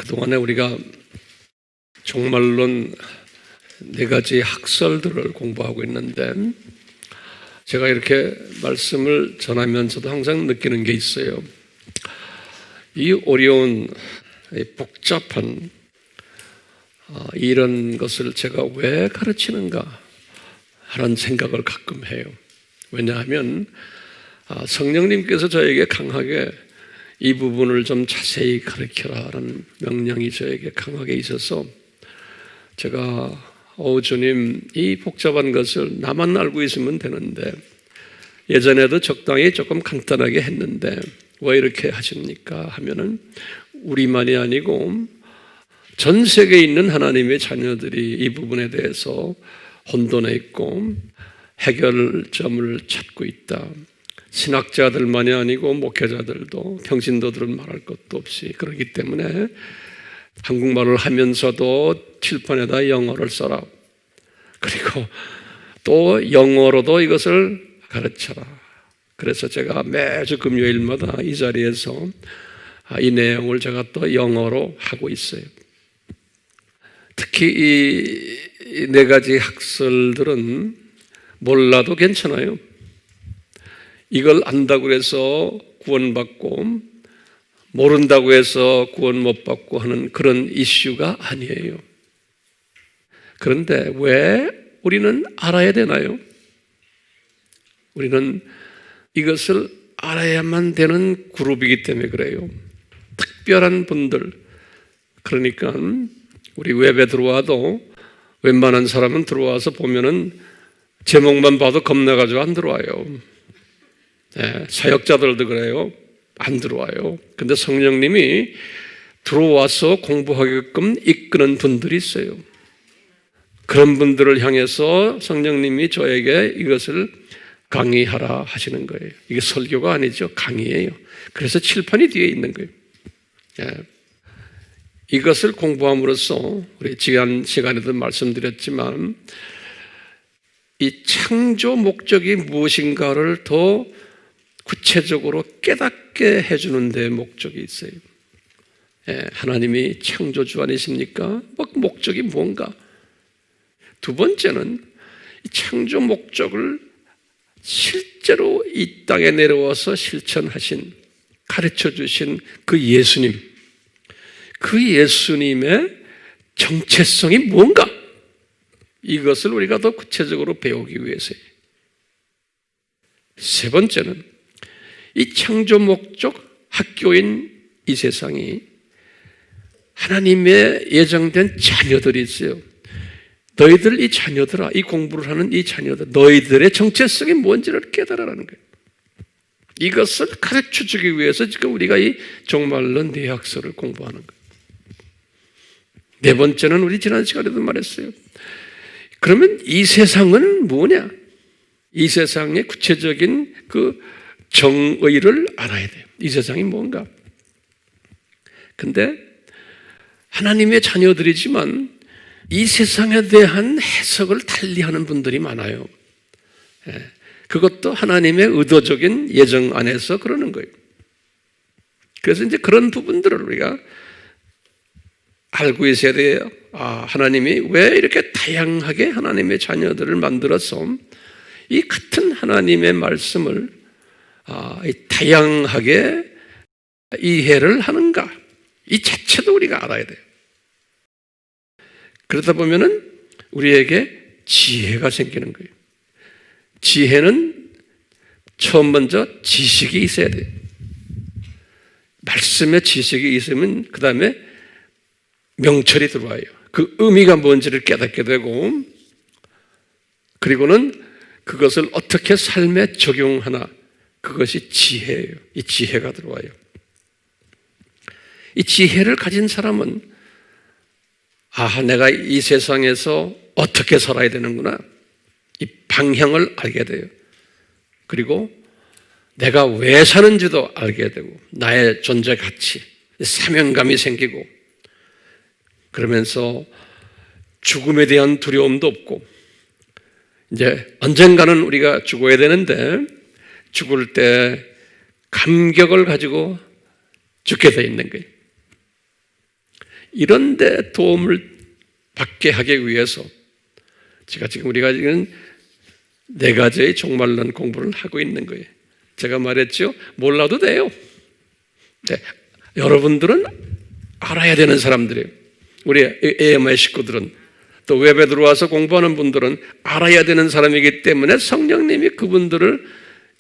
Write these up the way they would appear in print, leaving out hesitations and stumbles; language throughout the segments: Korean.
그동안에 우리가 종말론 4가지 학설들을 공부하고 있는데 제가 이렇게 말씀을 전하면서도 항상 느끼는 게 있어요. 이 어려운 복잡한 이런 것을 제가 왜 가르치는가 하는 생각을 가끔 해요. 왜냐하면 성령님께서 저에게 강하게 이 부분을 좀 자세히 가르쳐라라는 명령이 저에게 강하게 있어서 제가 주님, 이 복잡한 것을 나만 알고 있으면 되는데 예전에도 적당히 조금 간단하게 했는데 왜 이렇게 하십니까? 하면은 우리만이 아니고 전 세계에 있는 하나님의 자녀들이 이 부분에 대해서 혼돈해 있고 해결점을 찾고 있다. 신학자들만이 아니고 목회자들도 평신도들은 말할 것도 없이 그렇기 때문에 한국말을 하면서도 칠판에다 영어를 써라. 그리고 또 영어로도 이것을 가르쳐라. 그래서 제가 매주 금요일마다 이 자리에서 이 내용을 제가 또 영어로 하고 있어요. 특히 이 4가지 학설들은 몰라도 괜찮아요. 이걸 안다고 해서 구원받고 모른다고 해서 구원 못 받고 하는 그런 이슈가 아니에요. 그런데 왜 우리는 알아야 되나요? 우리는 이것을 알아야만 되는 그룹이기 때문에 그래요. 특별한 분들, 그러니까 우리 웹에 들어와도 웬만한 사람은 들어와서 보면은 제목만 봐도 겁나가지고 안 들어와요. 네, 사역자들도 그래요. 안 들어와요. 근데 성령님이 들어와서 공부하게끔 이끄는 분들이 있어요. 그런 분들을 향해서 성령님이 저에게 이것을 강의하라 하시는 거예요. 이게 설교가 아니죠. 강의예요. 그래서 칠판이 뒤에 있는 거예요. 예. 이것을 공부함으로써 우리 지난 시간에도 말씀드렸지만 이 창조 목적이 무엇인가를 더 구체적으로 깨닫게 해주는 데 목적이 있어요. 예, 하나님이 창조주 아니십니까? 목적이 뭔가? 두 번째는 이 창조 목적을 실제로 이 땅에 내려와서 실천하신, 가르쳐주신 그 예수님, 그 예수님의 정체성이 뭔가? 이것을 우리가 더 구체적으로 배우기 위해서예요. 세 번째는 이 창조 목적 학교인 이 세상이 하나님의 예정된 자녀들이 있어요. 너희들 이 자녀들아, 이 공부를 하는 이 자녀들, 너희들의 정체성이 뭔지를 깨달으라는 거예요. 이것을 가르쳐주기 위해서 지금 우리가 이 종말론 내학서를 공부하는 거예요. 네 번째는 우리 지난 시간에도 말했어요. 그러면 이 세상은 뭐냐? 이 세상의 구체적인 그 정의를 알아야 돼요. 이 세상이 뭔가? 근데 하나님의 자녀들이지만 이 세상에 대한 해석을 달리하는 분들이 많아요. 그것도 하나님의 의도적인 예정 안에서 그러는 거예요. 그래서 이제 그런 부분들을 우리가 알고 있어야 돼요. 하나님이 왜 이렇게 다양하게 하나님의 자녀들을 만들어서 이 같은 하나님의 말씀을 다양하게 이해를 하는가? 이 자체도 우리가 알아야 돼요. 그러다 보면은 우리에게 지혜가 생기는 거예요. 지혜는 처음 먼저 지식이 있어야 돼요. 말씀에 지식이 있으면 그 다음에 명철이 들어와요. 그 의미가 뭔지를 깨닫게 되고 그리고는 그것을 어떻게 삶에 적용하나 그것이 지혜예요. 이 지혜가 들어와요. 이 지혜를 가진 사람은 내가 이 세상에서 어떻게 살아야 되는구나. 이 방향을 알게 돼요. 그리고 내가 왜 사는지도 알게 되고 나의 존재 가치, 사명감이 생기고 그러면서 죽음에 대한 두려움도 없고 이제 언젠가는 우리가 죽어야 되는데 죽을 때 감격을 가지고 죽게 돼 있는 거예요. 이런 데 도움을 받게 하기 위해서 제가 지금 우리가 지금 4가지의 종말론 공부를 하고 있는 거예요. 제가 말했죠. 몰라도 돼요. 네. 여러분들은 알아야 되는 사람들이에요. 우리 AMI 식구들은 또 웹에 들어와서 공부하는 분들은 알아야 되는 사람이기 때문에 성령님이 그분들을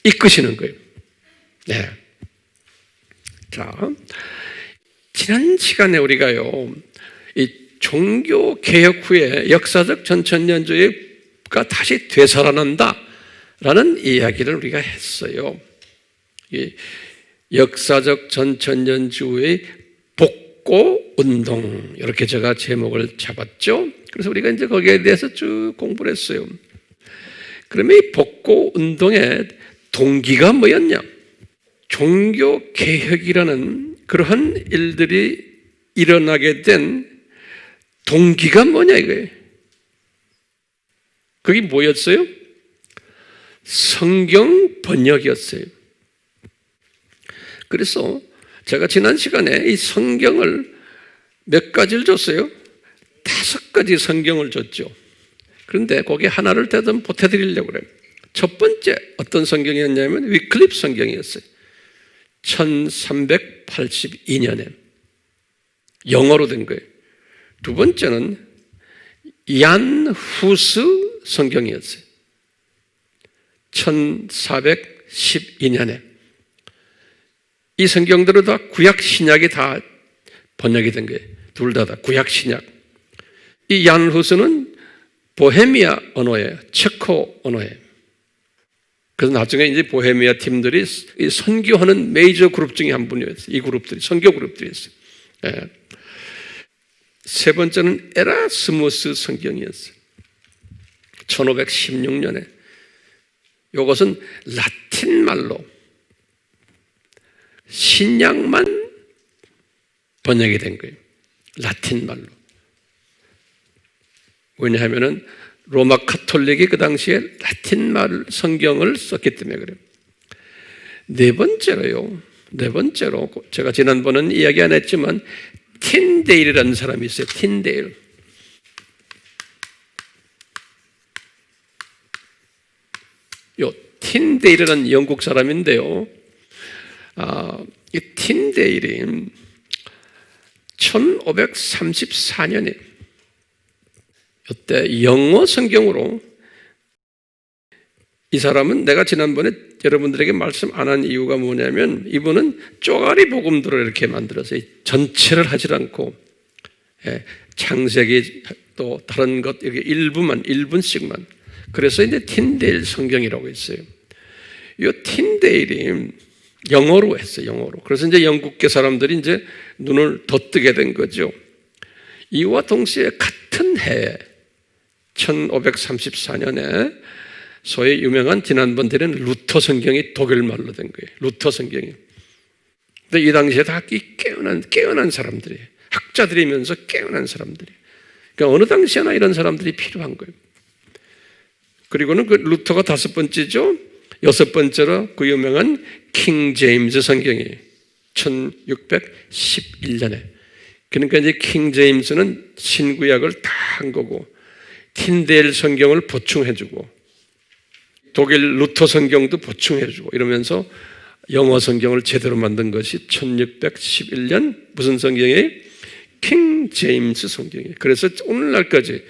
이끄시는 거예요. 네. 자, 지난 시간에 우리가요, 이 종교 개혁 후에 역사적 전천년주의가 다시 되살아난다라는 이야기를 우리가 했어요. 이 역사적 전천년주의 복고 운동, 이렇게 제가 제목을 잡았죠. 그래서 우리가 이제 거기에 대해서 쭉 공부를 했어요. 그러면 이 복고 운동의 동기가 뭐였냐? 종교 개혁이라는 그러한 일들이 일어나게 된 동기가 뭐냐 이거예요. 그게 뭐였어요? 성경 번역이었어요. 그래서 제가 지난 시간에 이 성경을 몇 가지를 줬어요? 5가지 성경을 줬죠. 그런데 거기에 하나를 대든 보태드리려고 그래요. 첫 번째 어떤 성경이었냐면 위클립 성경이었어요. 1382년에 영어로 된 거예요. 두 번째는 얀 후스 성경이었어요. 1412년에. 이 성경들은 다 구약 신약이 다 번역이 된 거예요. 둘 다 구약 신약. 이 얀 후스는 보헤미아 언어예요. 체코 언어예요. 그래서 나중에 이제 보헤미아 팀들이 선교하는 메이저 그룹 중에 한 분이었어요. 이 그룹들이 선교 그룹들이었어요. 예. 세 번째는 에라스무스 성경이었어요. 1516년에. 이것은 라틴 말로 신약만 번역이 된 거예요. 라틴 말로. 왜냐하면 로마 카톨릭이 그 당시에 라틴 말 성경을 썼기 때문에 그래요. 네 번째로 제가 지난번은 이야기 안 했지만 틴데일이라는 사람이 있어요. 틴데일. 틴데일이라는 영국 사람인데요. 이 틴데일이 1534년에 이때 영어 성경으로 이 사람은 내가 지난번에 여러분들에게 말씀 안 한 이유가 뭐냐면 이분은 쪼가리 복음들을 이렇게 만들어서 전체를 하지 않고 창세기 또 다른 것 이렇게 일분씩만 그래서 이제 틴데일 성경이라고 있어요. 이 틴데일이 영어로 했어요. 영어로. 그래서 이제 영국계 사람들이 이제 눈을 더 뜨게 된 거죠. 이와 동시에 같은 해에 1534년에 소위 유명한 지난번 드린 루터 성경이 독일말로 된 거예요. 루터 성경이. 근데 이 당시에 다 깨어난 사람들이에요. 학자들이면서 깨어난 사람들이. 그러니까 어느 당시에나 이런 사람들이 필요한 거예요. 그리고는 그 루터가 5번째죠. 6번째로 그 유명한 킹 제임스 성경이 1611년에. 그러니까 이제 킹 제임스는 신구약을 다 한 거고 틴데일 성경을 보충해주고 독일 루터 성경도 보충해주고 이러면서 영어 성경을 제대로 만든 것이 1611년 무슨 성경이에요? 킹 제임스 성경이에요. 그래서 오늘날까지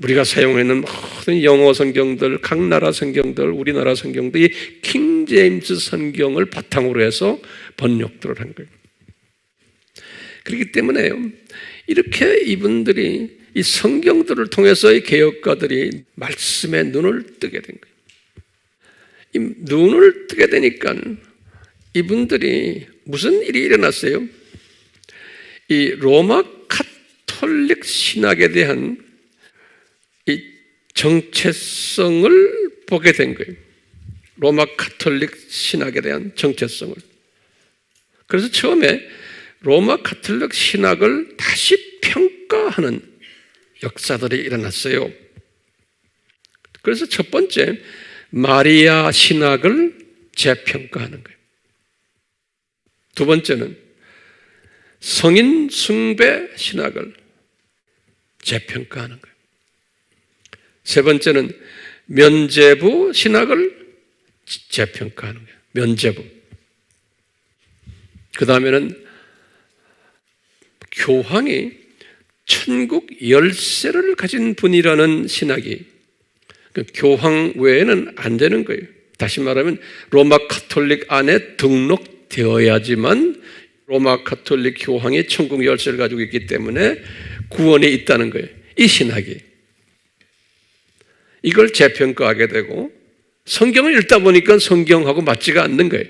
우리가 사용하는 모든 영어 성경들, 각 나라 성경들, 우리나라 성경도 이 킹 제임스 성경을 바탕으로 해서 번역들을 한 거예요. 그렇기 때문에요. 이렇게 이분들이 이 성경들을 통해서 이 개혁가들이 말씀에 눈을 뜨게 된 거예요. 이 눈을 뜨게 되니까 이분들이 무슨 일이 일어났어요? 이 로마 카톨릭 신학에 대한 이 정체성을 보게 된 거예요. 로마 카톨릭 신학에 대한 정체성을. 그래서 처음에 로마 카톨릭 신학을 다시 평가하는 역사들이 일어났어요. 그래서 첫 번째 마리아 신학을 재평가하는 거예요. 두 번째는 성인 숭배 신학을 재평가하는 거예요. 세 번째는 면죄부 신학을 재평가하는 거예요. 면죄부. 그 다음에는 교황이 천국 열쇠를 가진 분이라는 신학이 교황 외에는 안 되는 거예요. 다시 말하면 로마 가톨릭 안에 등록되어야지만 로마 가톨릭 교황이 천국 열쇠를 가지고 있기 때문에 구원이 있다는 거예요. 이 신학이. 이걸 재평가하게 되고 성경을 읽다 보니까 성경하고 맞지가 않는 거예요.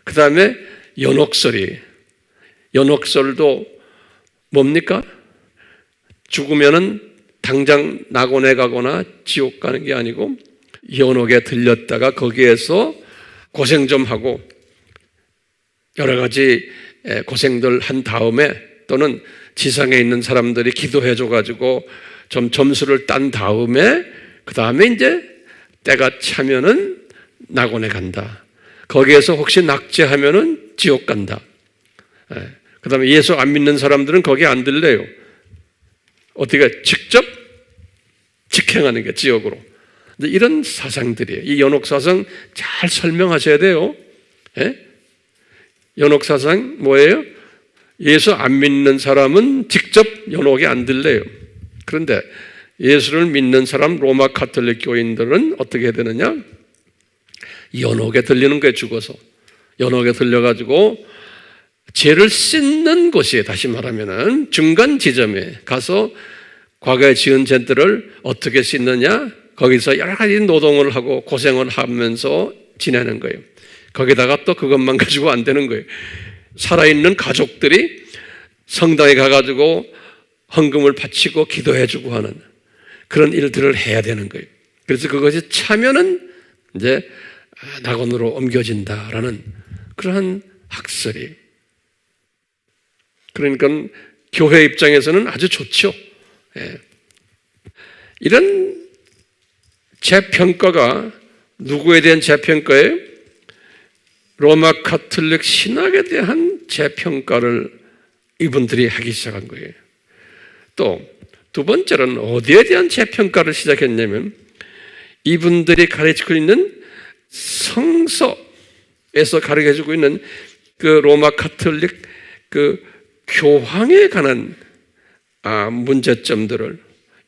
그 다음에 연옥설이. 연옥설도 뭡니까? 죽으면은 당장 낙원에 가거나 지옥 가는 게 아니고 연옥에 들렸다가 거기에서 고생 좀 하고 여러 가지 고생들 한 다음에 또는 지상에 있는 사람들이 기도해 줘가지고 좀 점수를 딴 다음에 그 다음에 이제 때가 차면은 낙원에 간다. 거기에서 혹시 낙제하면은 지옥 간다. 그 다음에 예수 안 믿는 사람들은 거기 안 들려요. 어떻게 직접 직행하는 게 지옥으로. 이런 사상들이에요. 이 연옥사상 잘 설명하셔야 돼요. 연옥사상 뭐예요? 예수 안 믿는 사람은 직접 연옥에 안 들려요. 그런데 예수를 믿는 사람 로마 가톨릭 교인들은 어떻게 해야 되느냐? 연옥에 들리는 거예요. 죽어서. 연옥에 들려가지고 죄를 씻는 곳이에요. 다시 말하면은 중간 지점에 가서 과거에 지은 죄들을 어떻게 씻느냐? 거기서 여러 가지 노동을 하고 고생을 하면서 지내는 거예요. 거기다가 또 그것만 가지고 안 되는 거예요. 살아있는 가족들이 성당에 가가지고 헌금을 바치고 기도해주고 하는 그런 일들을 해야 되는 거예요. 그래서 그것이 차면은 이제 낙원으로 옮겨진다라는 그러한 학설이. 그러니까 교회 입장에서는 아주 좋죠. 이런 재평가가 누구에 대한 재평가예요? 로마 가톨릭 신학에 대한 재평가를 이분들이 하기 시작한 거예요. 또 두 번째로는 어디에 대한 재평가를 시작했냐면 이분들이 가르치고 있는 성서에서 가르쳐주고 있는 그 로마 가톨릭 그 교황에 관한 문제점들을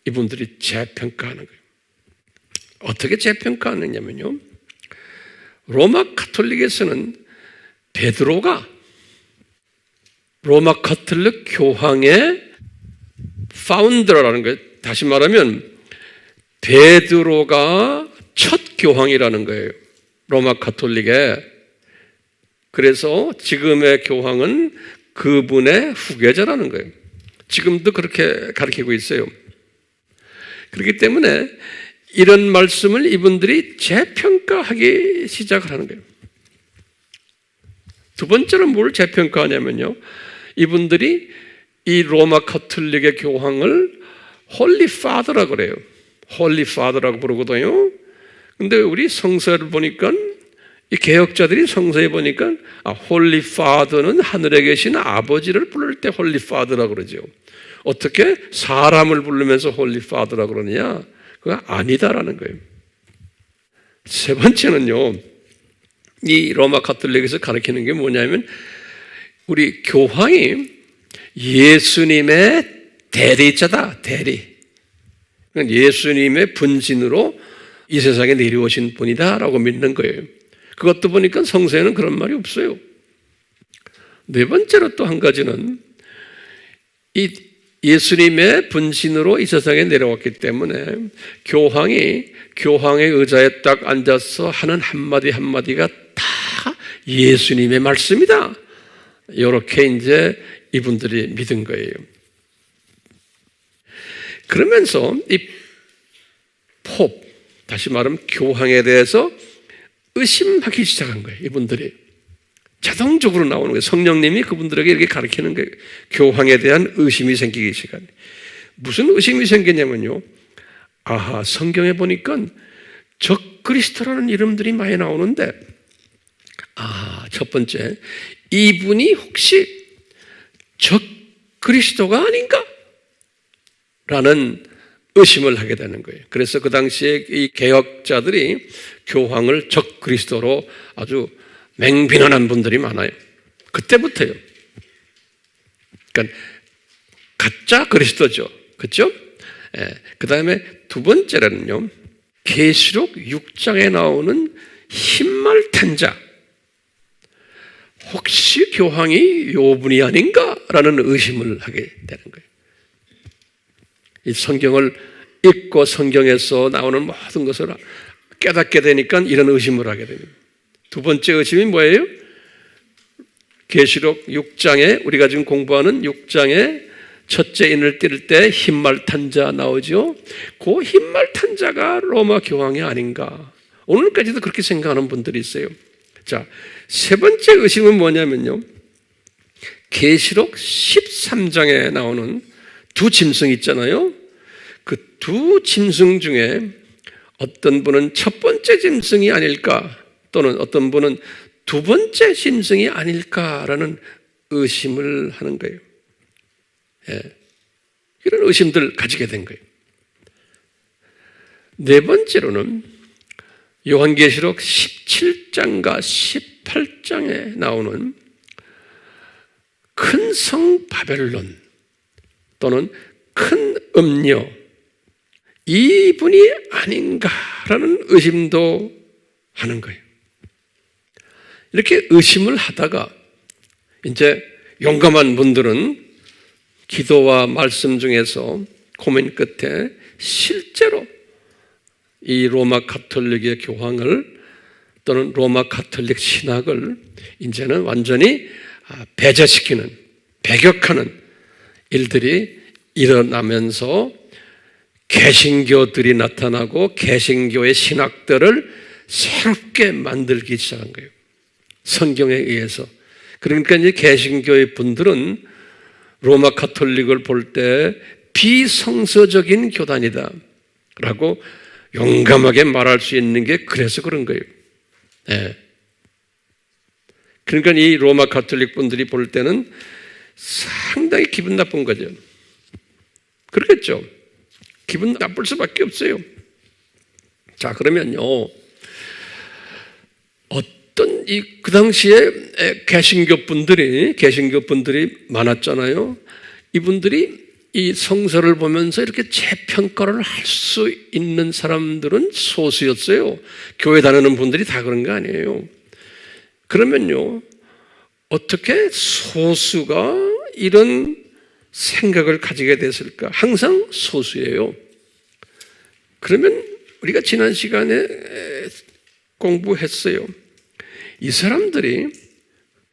이분들이 재평가하는 거예요. 어떻게 재평가하느냐면요. 로마 가톨릭에서는 베드로가 로마 가톨릭 교황의 파운더라는 거예요. 다시 말하면 베드로가 첫 교황이라는 거예요. 로마 가톨릭에. 그래서 지금의 교황은 그분의 후계자라는 거예요. 지금도 그렇게 가르치고 있어요. 그렇기 때문에 이런 말씀을 이분들이 재평가하기 시작을 하는 거예요. 두 번째로 뭘 재평가하냐면요. 이분들이 이 로마 가톨릭의 교황을 홀리 파더라고 그래요. 홀리 파더라고 부르거든요. 근데 우리 성서를 보니까 이 개혁자들이 성서에 보니까 홀리 파더는 하늘에 계신 아버지를 부를 때 홀리 파더라고 그러죠. 어떻게 사람을 부르면서 홀리 파더라고 그러느냐? 그거 아니다라는 거예요. 세 번째는요. 이 로마 가톨릭에서 가르치는 게 뭐냐면 우리 교황이 예수님의 대리자다. 대리. 예수님의 분신으로 이 세상에 내려오신 분이다라고 믿는 거예요. 그것도 보니까 성서에는 그런 말이 없어요. 네 번째로 또 한 가지는 이 예수님의 분신으로 이 세상에 내려왔기 때문에 교황의 의자에 딱 앉아서 하는 한마디 한마디가 다 예수님의 말씀이다. 이렇게 이제 이분들이 믿은 거예요. 그러면서 이 팝, 다시 말하면 교황에 대해서 의심하기 시작한 거예요. 이분들이. 자동적으로 나오는 거예요. 성령님이 그분들에게 이렇게 가르치는 거예요. 교황에 대한 의심이 생기기 시작해요. 무슨 의심이 생기냐면요. 성경에 보니까 적그리스도라는 이름들이 많이 나오는데 첫 번째, 이분이 혹시 적 그리스도가 아닌가? 라는 의심을 하게 되는 거예요. 그래서 그 당시에 이 개혁자들이 교황을 적 그리스도로 아주 맹비난한 분들이 많아요. 그때부터요. 그러니까 가짜 그리스도죠. 그렇죠? 그 다음에 두 번째로는요. 계시록 6장에 나오는 흰말탄 자. 혹시 교황이 요분이 아닌가라는 의심을 하게 되는 거예요. 이 성경을 읽고 성경에서 나오는 모든 것을 깨닫게 되니까 이런 의심을 하게 됩니다. 두 번째 의심이 뭐예요? 계시록 6장에 우리가 지금 공부하는 6장에 첫째 인을 띨 때 흰말탄 자 나오죠. 그 흰말탄 자가 로마 교황이 아닌가. 오늘까지도 그렇게 생각하는 분들이 있어요. 자, 세 번째 의심은 뭐냐면요. 계시록 13장에 나오는 두 짐승 있잖아요. 그 두 짐승 중에 어떤 분은 첫 번째 짐승이 아닐까, 또는 어떤 분은 두 번째 짐승이 아닐까라는 의심을 하는 거예요. 이런 의심들 가지게 된 거예요. 네 번째로는 요한계시록 17장과 18장에 나오는 큰 성 바벨론 또는 큰 음녀, 이분이 아닌가라는 의심도 하는 거예요. 이렇게 의심을 하다가 이제 용감한 분들은 기도와 말씀 중에서 고민 끝에 실제로 이 로마 가톨릭의 교황을 또는 로마 가톨릭 신학을 이제는 완전히 배제시키는, 배격하는 일들이 일어나면서 개신교들이 나타나고 개신교의 신학들을 새롭게 만들기 시작한 거예요. 성경에 의해서. 그러니까 이제 개신교의 분들은 로마 가톨릭을 볼 때 비성서적인 교단이다 라고 용감하게 말할 수 있는 게 그래서 그런 거예요. 그러니까 이 로마 가톨릭 분들이 볼 때는 상당히 기분 나쁜 거죠. 그렇겠죠. 기분 나쁠 수밖에 없어요. 자, 그러면요. 어떤 그 당시에 개신교 분들이 많았잖아요. 이분들이 이 성서를 보면서 이렇게 재평가를 할 수 있는 사람들은 소수였어요. 교회 다니는 분들이 다 그런 거 아니에요. 그러면요, 어떻게 소수가 이런 생각을 가지게 됐을까? 항상 소수예요. 그러면 우리가 지난 시간에 공부했어요. 이 사람들이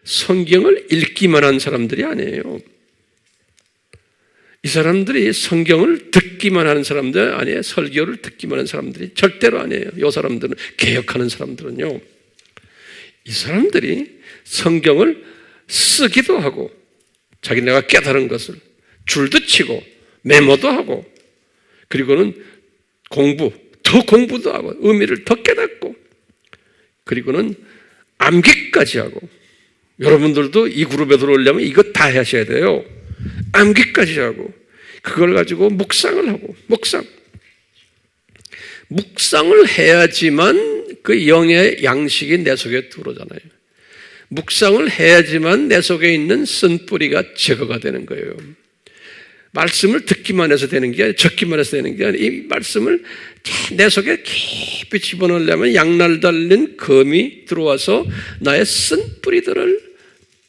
성경을 읽기만 한 사람들이 아니에요. 이 사람들이 성경을 듣기만 하는 사람들 아니에요. 설교를 듣기만 하는 사람들이 절대로 아니에요. 이 사람들은 개혁하는 사람들은요. 이 사람들이 성경을 쓰기도 하고 자기네가 깨달은 것을 줄도 치고 메모도 하고 그리고는 더 공부도 하고 의미를 더 깨닫고 그리고는 암기까지 하고 여러분들도 이 그룹에 들어오려면 이거 다 하셔야 돼요. 암기까지 하고 그걸 가지고 묵상을 하고 묵상을 해야지만 그 영의 양식이 내 속에 들어오잖아요. 묵상을 해야지만 내 속에 있는 쓴뿌리가 제거가 되는 거예요. 말씀을 듣기만 해서 되는 게 아니라 적기만 해서 되는 게 아니라 이 말씀을 내 속에 깊이 집어넣으려면 양날 달린 검이 들어와서 나의 쓴뿌리들을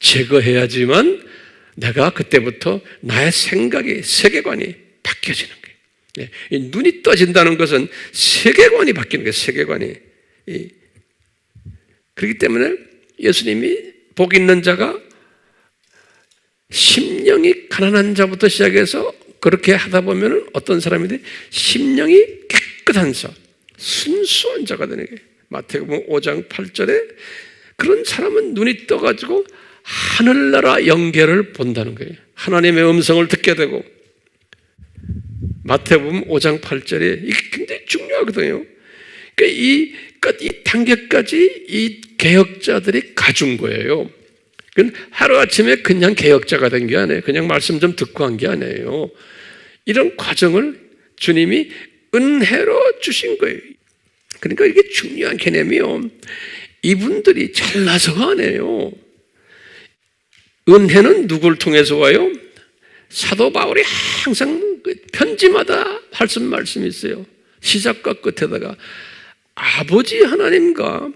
제거해야지만 내가 그때부터 나의 생각이, 세계관이 바뀌어지는 거예요. 이 눈이 떠진다는 것은 세계관이 바뀌는 거예요. 세계관이. 그렇기 때문에 예수님이 복 있는 자가 심령이 가난한 자부터 시작해서 그렇게 하다 보면 어떤 사람이 돼? 심령이 깨끗한 자, 순수한 자가 되는 거예요. 마태복음 5장 8절에 그런 사람은 눈이 떠가지고 하늘나라 영계를 본다는 거예요. 하나님의 음성을 듣게 되고 마태복음 5장 8절에 이게 굉장히 중요하거든요. 그러니까 이 단계까지 이 개혁자들이 가준 거예요. 그건 하루아침에 그냥 개혁자가 된 게 아니에요. 그냥 말씀 좀 듣고 한 게 아니에요. 이런 과정을 주님이 은혜로 주신 거예요. 그러니까 이게 중요한 개념이요. 이분들이 잘나서가 아니에요. 은혜는 누굴 통해서 와요? 사도 바울이 항상 편지마다 하신 말씀이 있어요. 시작과 끝에다가 아버지 하나님과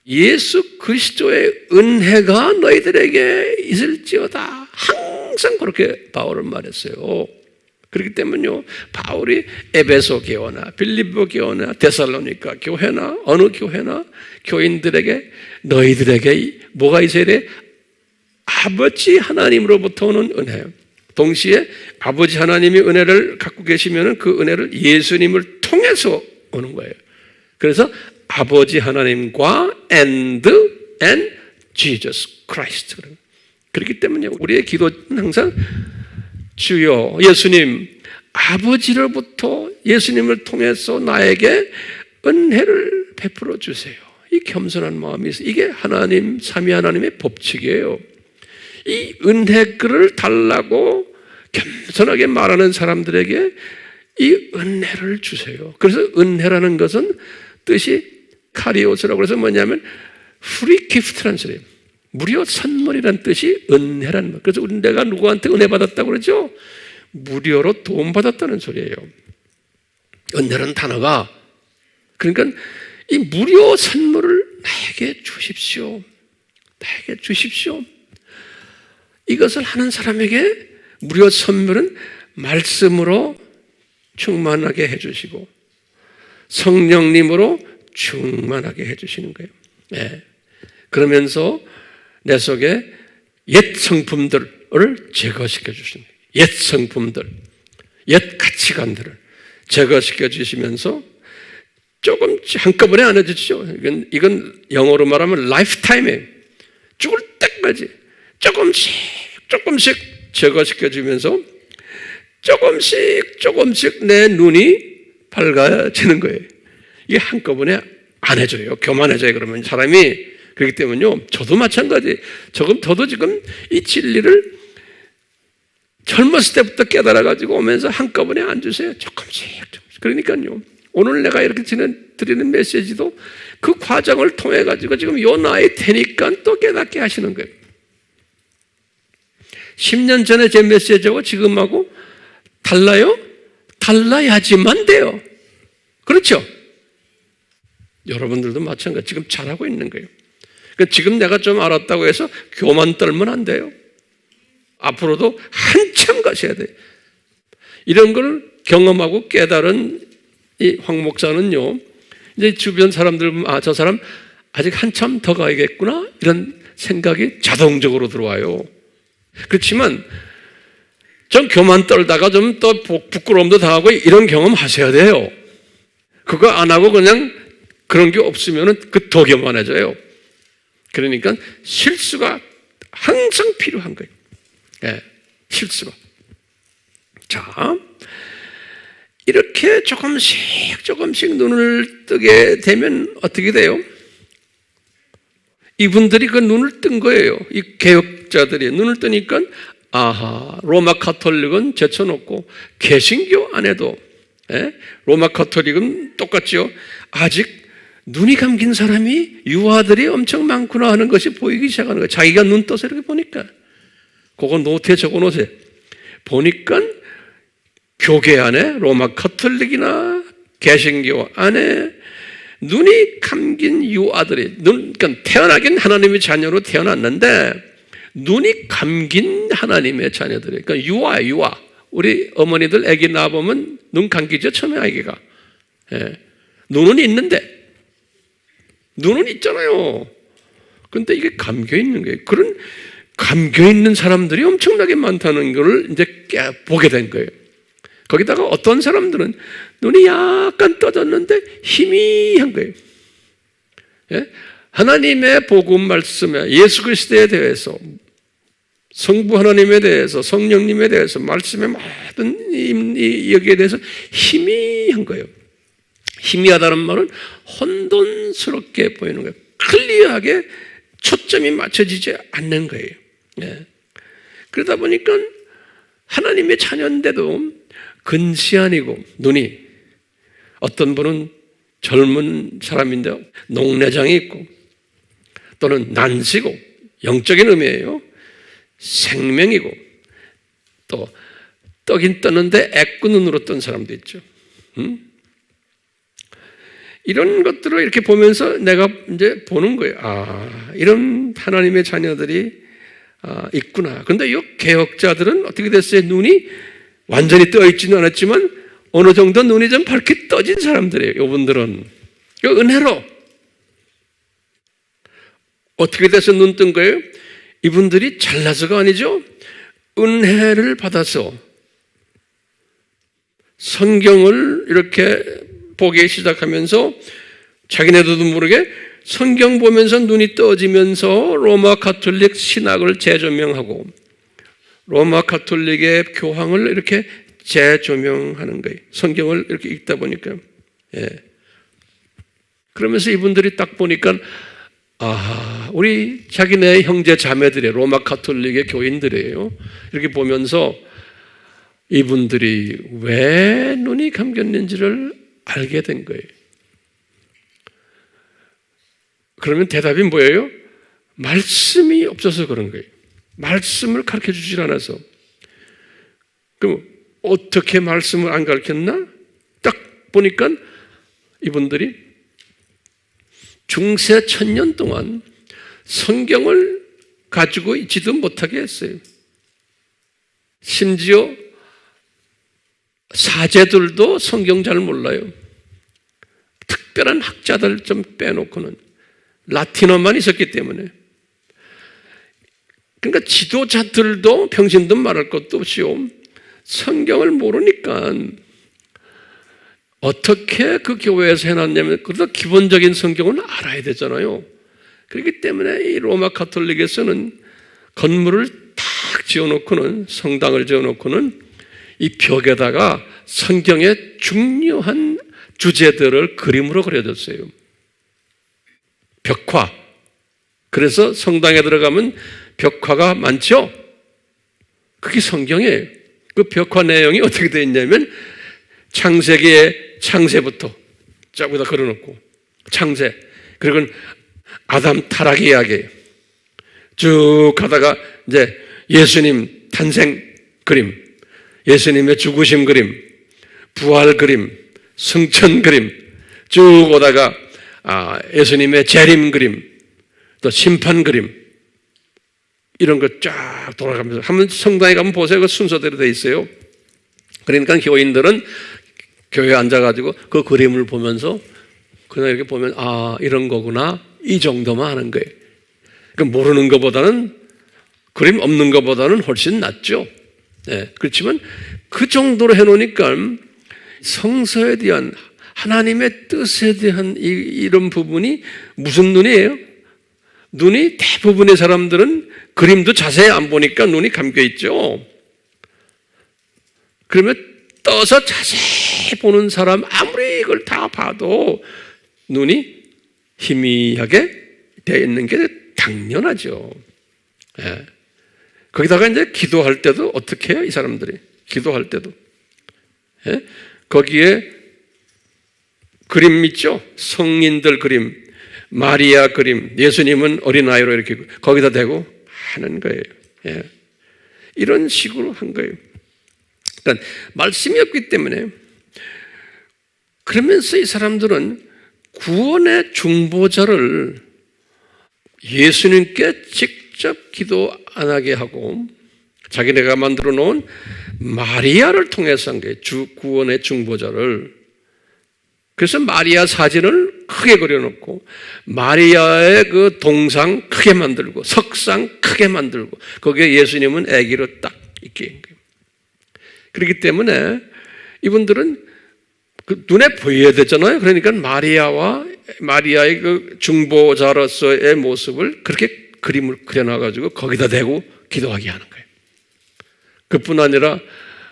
예수 그리스도의 은혜가 너희들에게 있을지어다. 항상 그렇게 바울은 말했어요. 그렇기 때문에요, 바울이 에베소 교회나 빌립보 교회나 데살로니가 교회나 어느 교회나 교인들에게 너희들에게 뭐가 있어야 돼? 아버지 하나님으로부터 오는 은혜. 동시에 아버지 하나님이 은혜를 갖고 계시면 그 은혜를 예수님을 통해서 오는 거예요. 그래서 아버지 하나님과 and Jesus Christ. 그렇기 때문에 우리의 기도는 항상 주여 예수님, 아버지로부터 예수님을 통해서 나에게 은혜를 베풀어 주세요. 이 겸손한 마음이 있어요. 이게 하나님, 삼위 하나님의 법칙이에요. 이 은혜를 달라고 겸손하게 말하는 사람들에게 이 은혜를 주세요. 그래서 은혜라는 것은 뜻이 카리오스라고 해서 뭐냐면 free gift라는 소리예요. 무료 선물이라는 뜻이 은혜라는 말. 그래서 내가 누구한테 은혜 받았다고 그러죠? 무료로 도움 받았다는 소리예요. 은혜라는 단어가. 그러니까 이 무료 선물을 나에게 주십시오. 나에게 주십시오. 이것을 하는 사람에게 무료 선물은 말씀으로 충만하게 해주시고 성령님으로 충만하게 해주시는 거예요. 네. 그러면서 내 속에 옛 성품들을 제거시켜 주시는 거예요. 옛 성품들, 옛 가치관들을 제거시켜 주시면서 조금씩 한꺼번에 안 해주시죠. 이건 영어로 말하면 라이프타임에 죽을 때까지 조금씩 제거시켜 주면서 조금씩 내 눈이 밝아지는 거예요. 이게 한꺼번에 안 해줘요. 교만해져요. 그러면 사람이. 그렇기 때문에요, 저도 마찬가지. 저도 지금 이 진리를 젊었을 때부터 깨달아가지고 오면서 한꺼번에 안 주세요. 조금씩. 그러니까요, 오늘 내가 이렇게 드리는 메시지도 그 과정을 통해가지고 지금 요 나이 되니까 또 깨닫게 하시는 거예요. 10년 전에 제 메시지하고 지금하고 달라요? 달라야지만 돼요. 그렇죠? 여러분들도 마찬가지. 지금 잘하고 있는 거예요. 그러니까 지금 내가 좀 알았다고 해서 교만 떨면 안 돼요. 앞으로도 한참 가셔야 돼요. 이런 걸 경험하고 깨달은 이 황 목사는요, 이제 주변 사람들 보면 저 사람 아직 한참 더 가야겠구나 이런 생각이 자동적으로 들어와요. 그렇지만 좀 교만 떨다가 좀 또 부끄러움도 당하고 이런 경험 하셔야 돼요. 그거 안 하고 그냥 그런 게 없으면 그 더 교만해져요. 그러니까 실수가 항상 필요한 거예요. 네, 실수가. 자, 이렇게 조금씩 눈을 뜨게 되면 어떻게 돼요? 이분들이 그 눈을 뜬 거예요. 이 개혁자들이 눈을 뜨니까 로마 가톨릭은 제쳐놓고 개신교 안에도 로마 가톨릭은 똑같죠. 아직 눈이 감긴 사람이 유아들이 엄청 많구나 하는 것이 보이기 시작하는 거예요. 자기가 눈 떠서 이렇게 보니까. 그거 노트에 적어놓으세요. 보니까 교계 안에 로마 가톨릭이나 개신교 안에 눈이 감긴 유아들이 그러니까 태어나긴 하나님의 자녀로 태어났는데 눈이 감긴 하나님의 자녀들이 그러니까 유아 우리 어머니들 아기 낳아보면 눈 감기죠. 처음에 아기가. 눈은 있는데 눈은 있잖아요. 그런데 이게 감겨 있는 거예요. 그런 감겨 있는 사람들이 엄청나게 많다는 걸 이제 보게 된 거예요. 거기다가 어떤 사람들은 눈이 약간 떠졌는데 희미한 거예요. 하나님의 복음 말씀에 예수 그리스도에 대해서 성부 하나님에 대해서 성령님에 대해서 말씀의 모든 여기에 대해서 희미한 거예요. 희미하다는 말은 혼돈스럽게 보이는 거예요. 클리어하게 초점이 맞춰지지 않는 거예요. 예. 그러다 보니까 하나님의 자녀인데도 근시안이고 눈이, 어떤 분은 젊은 사람인데 녹내장이 있고, 또는 난시고, 영적인 의미예요. 생명이고, 또 떠긴 떠는데 애꾸 눈으로 뜬 사람도 있죠. 이런 것들을 이렇게 보면서 내가 이제 보는 거예요. 아, 이런 하나님의 자녀들이 있구나. 그런데 이 개혁자들은 어떻게 됐어요? 눈이 완전히 떠 있지는 않았지만 어느 정도 눈이 좀 밝게 떠진 사람들이에요. 이분들은 은혜로 어떻게 돼서 눈 뜬 거예요? 이분들이 잘나서가 아니죠. 은혜를 받아서 성경을 이렇게 보기 시작하면서 자기네들도 모르게 성경 보면서 눈이 떠지면서 로마 가톨릭 신학을 재조명하고 로마 가톨릭의 교황을 이렇게 재조명하는 거예요. 성경을 이렇게 읽다 보니까. 예. 그러면서 이분들이 딱 보니까 우리 자기네 형제 자매들의 로마 가톨릭의 교인들이에요. 이렇게 보면서 이분들이 왜 눈이 감겼는지를 알게 된 거예요. 그러면 대답이 뭐예요? 말씀이 없어서 그런 거예요. 말씀을 가르쳐 주질 않아서. 그럼 어떻게 말씀을 안 가르쳤나? 딱 보니까 이분들이 중세 1000년 동안 성경을 가지고 있지도 못하게 했어요. 심지어 사제들도 성경 잘 몰라요. 특별한 학자들 좀 빼놓고는 라틴어만 있었기 때문에. 그러니까 지도자들도 평신도 말할 것도 없이요. 성경을 모르니까 어떻게 그 교회에서 해놨냐면 그래도 기본적인 성경은 알아야 되잖아요. 그렇기 때문에 이 로마 가톨릭에서는 건물을 딱 지어놓고는 성당을 지어놓고는 이 벽에다가 성경의 중요한 주제들을 그림으로 그려줬어요. 벽화. 그래서 성당에 들어가면 벽화가 많죠? 그게 성경이에요. 그 벽화 내용이 어떻게 되어 있냐면 창세기의 창세부터 쫙 여기다 걸어놓고 창세, 그리고 아담 타락 이야기 쭉 가다가 이제 예수님 탄생 그림, 예수님의 죽으심 그림, 부활 그림, 승천 그림 쭉 오다가 예수님의 재림 그림, 또 심판 그림 이런 거 쫙 돌아가면서 한번 성당에 가면 보세요. 그 순서대로 돼 있어요. 그러니까 교인들은 교회에 앉아가지고 그 그림을 보면서 그냥 이렇게 보면 이런 거구나 이 정도만 하는 거예요. 그러니까 모르는 것보다는 그림 없는 것보다는 훨씬 낫죠. 네, 그렇지만 그 정도로 해놓으니까 성서에 대한 하나님의 뜻에 대한 이런 부분이 무슨 눈이에요? 눈이 대부분의 사람들은 그림도 자세히 안 보니까 눈이 감겨 있죠. 그러면 떠서 자세히 보는 사람 아무리 이걸 다 봐도 눈이 희미하게 되어 있는 게 당연하죠. 예. 거기다가 이제 기도할 때도 어떻게 해요? 이 사람들이 기도할 때도 예? 거기에 그림 있죠? 성인들 그림, 마리아 그림, 예수님은 어린아이로 이렇게 거기다 대고 하는 거예요. 예. 이런 식으로 한 거예요. 그러니까 말씀이 없기 때문에. 그러면서 이 사람들은 구원의 중보자를 예수님께 직접 기도 안 하게 하고 자기네가 만들어 놓은 마리아를 통해서 한 거예요. 구원의 중보자를. 그래서 마리아 사진을 크게 그려놓고 마리아의 그 동상 크게 만들고 석상 크게 만들고 거기에 예수님은 아기로 딱 있게 한 거예요. 그렇기 때문에 이분들은 그 눈에 보여야 되잖아요. 그러니까 마리아의 그 중보자로서의 모습을 그렇게 그림을 그려놔가지고 거기다 대고 기도하게 하는 거예요. 그뿐 아니라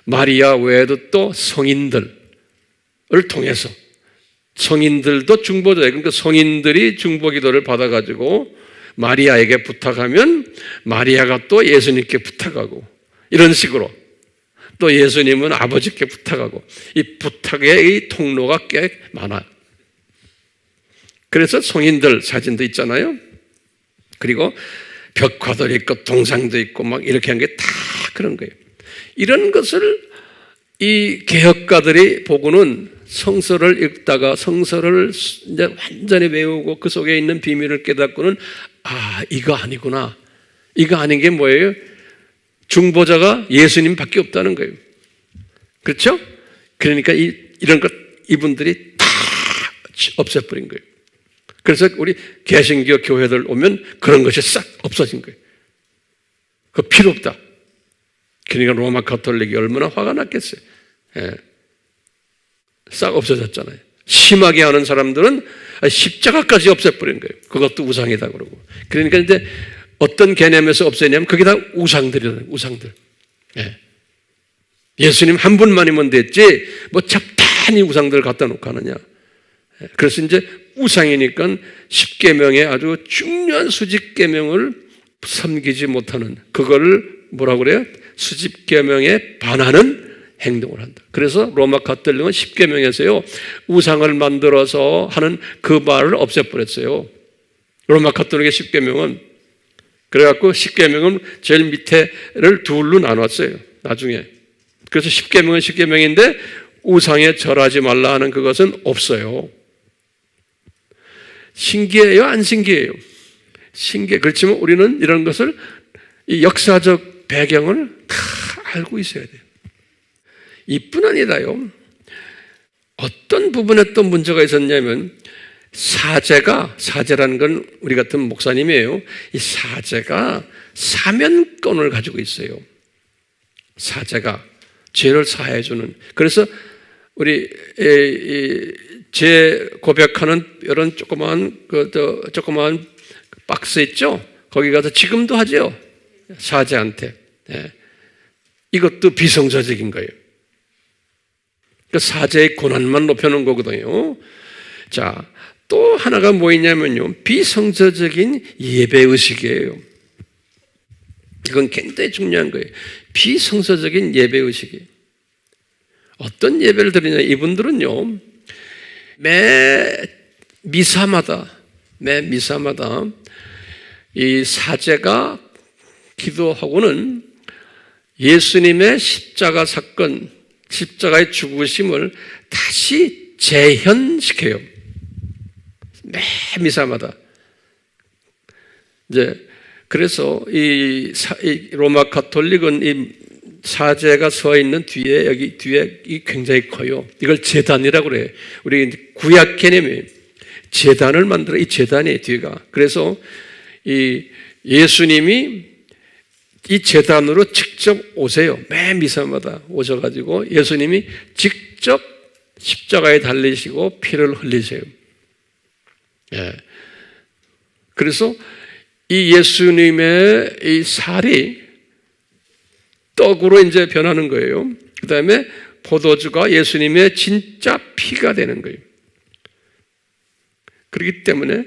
마리아 외에도 또 성인들을 통해서 성인들도 중보자예요. 그러니까 성인들이 중보 기도를 받아가지고 마리아에게 부탁하면 마리아가 또 예수님께 부탁하고 이런 식으로 또 예수님은 아버지께 부탁하고 이 부탁의 이 통로가 꽤 많아요. 그래서 성인들 사진도 있잖아요. 그리고 벽화도 있고 동상도 있고 막 이렇게 한 게 다 그런 거예요. 이런 것을 이 개혁가들이 보고는 성서를 읽다가 성서를 이제 완전히 외우고 그 속에 있는 비밀을 깨닫고는 이거 아니구나. 이거 아닌 게 뭐예요? 중보자가 예수님밖에 없다는 거예요. 그렇죠? 그러니까 이런 것 이분들이 다 없애버린 거예요. 그래서 우리 개신교 교회들 오면 그런 것이 싹 없어진 거예요. 그거 필요 없다. 그러니까 로마 가톨릭이 얼마나 화가 났겠어요. 예. 싹 없어졌잖아요. 심하게 하는 사람들은 십자가까지 없애버린 거예요. 그것도 우상이다 그러고. 그러니까 이제 어떤 개념에서 없애냐면 그게 다 우상들이라는 우상들. 예. 예수님 한 분만이면 됐지 뭐 잡다한 우상들을 갖다 놓고 하느냐. 예. 그래서 이제 우상이니까 십계명의 아주 중요한 수집계명을 섬기지 못하는 그거를 뭐라고 그래요? 수집계명에 반하는 행동을 한다. 그래서 로마 가톨릭은 십계명에서요 우상을 만들어서 하는 그 말을 없애버렸어요. 로마 가톨릭의 십계명은 그래갖고 십계명은 제일 밑에를 둘로 나눴어요. 나중에. 그래서 십계명은 십계명인데 우상에 절하지 말라 하는 그것은 없어요. 신기해요? 안 신기해요? 신기해. 그렇지만 우리는 이런 것을 이 역사적 배경을 다 알고 있어야 돼요. 이뿐 아니라요. 어떤 부분에 또 문제가 있었냐면 사제라는 건 우리 같은 목사님이에요. 이 사제가 사면권을 가지고 있어요. 사제가 죄를 사해주는. 그래서 우리 죄 고백하는 이런 조그마한 박스 있죠? 거기 가서 지금도 하죠. 사제한테. 네. 이것도 비성서적인 거예요. 그 사제의 고난만 높여놓은 거거든요. 자, 또 하나가 뭐 있냐면요. 비성서적인 예배의식이에요. 이건 굉장히 중요한 거예요. 비성서적인 예배의식이에요. 어떤 예배를 드리냐. 이분들은요. 매 미사마다 이 사제가 기도하고는 예수님의 십자가 사건, 십자가의 죽으심을 다시 재현시켜요. 매 미사마다. 이제 그래서 이 로마 가톨릭은 이 사제가 서 있는 뒤에 여기 뒤에 이 굉장히 커요. 이걸 제단이라고 그래요. 우리 구약 개념이에요. 제단을 만들어 이 제단이에요, 뒤가. 그래서 이 예수님이 이 제단으로 직접 오세요. 매 미사마다 오셔가지고 예수님이 직접 십자가에 달리시고 피를 흘리세요. 예. 그래서 이 예수님의 이 살이 떡으로 이제 변하는 거예요. 그 다음에 포도주가 예수님의 진짜 피가 되는 거예요. 그렇기 때문에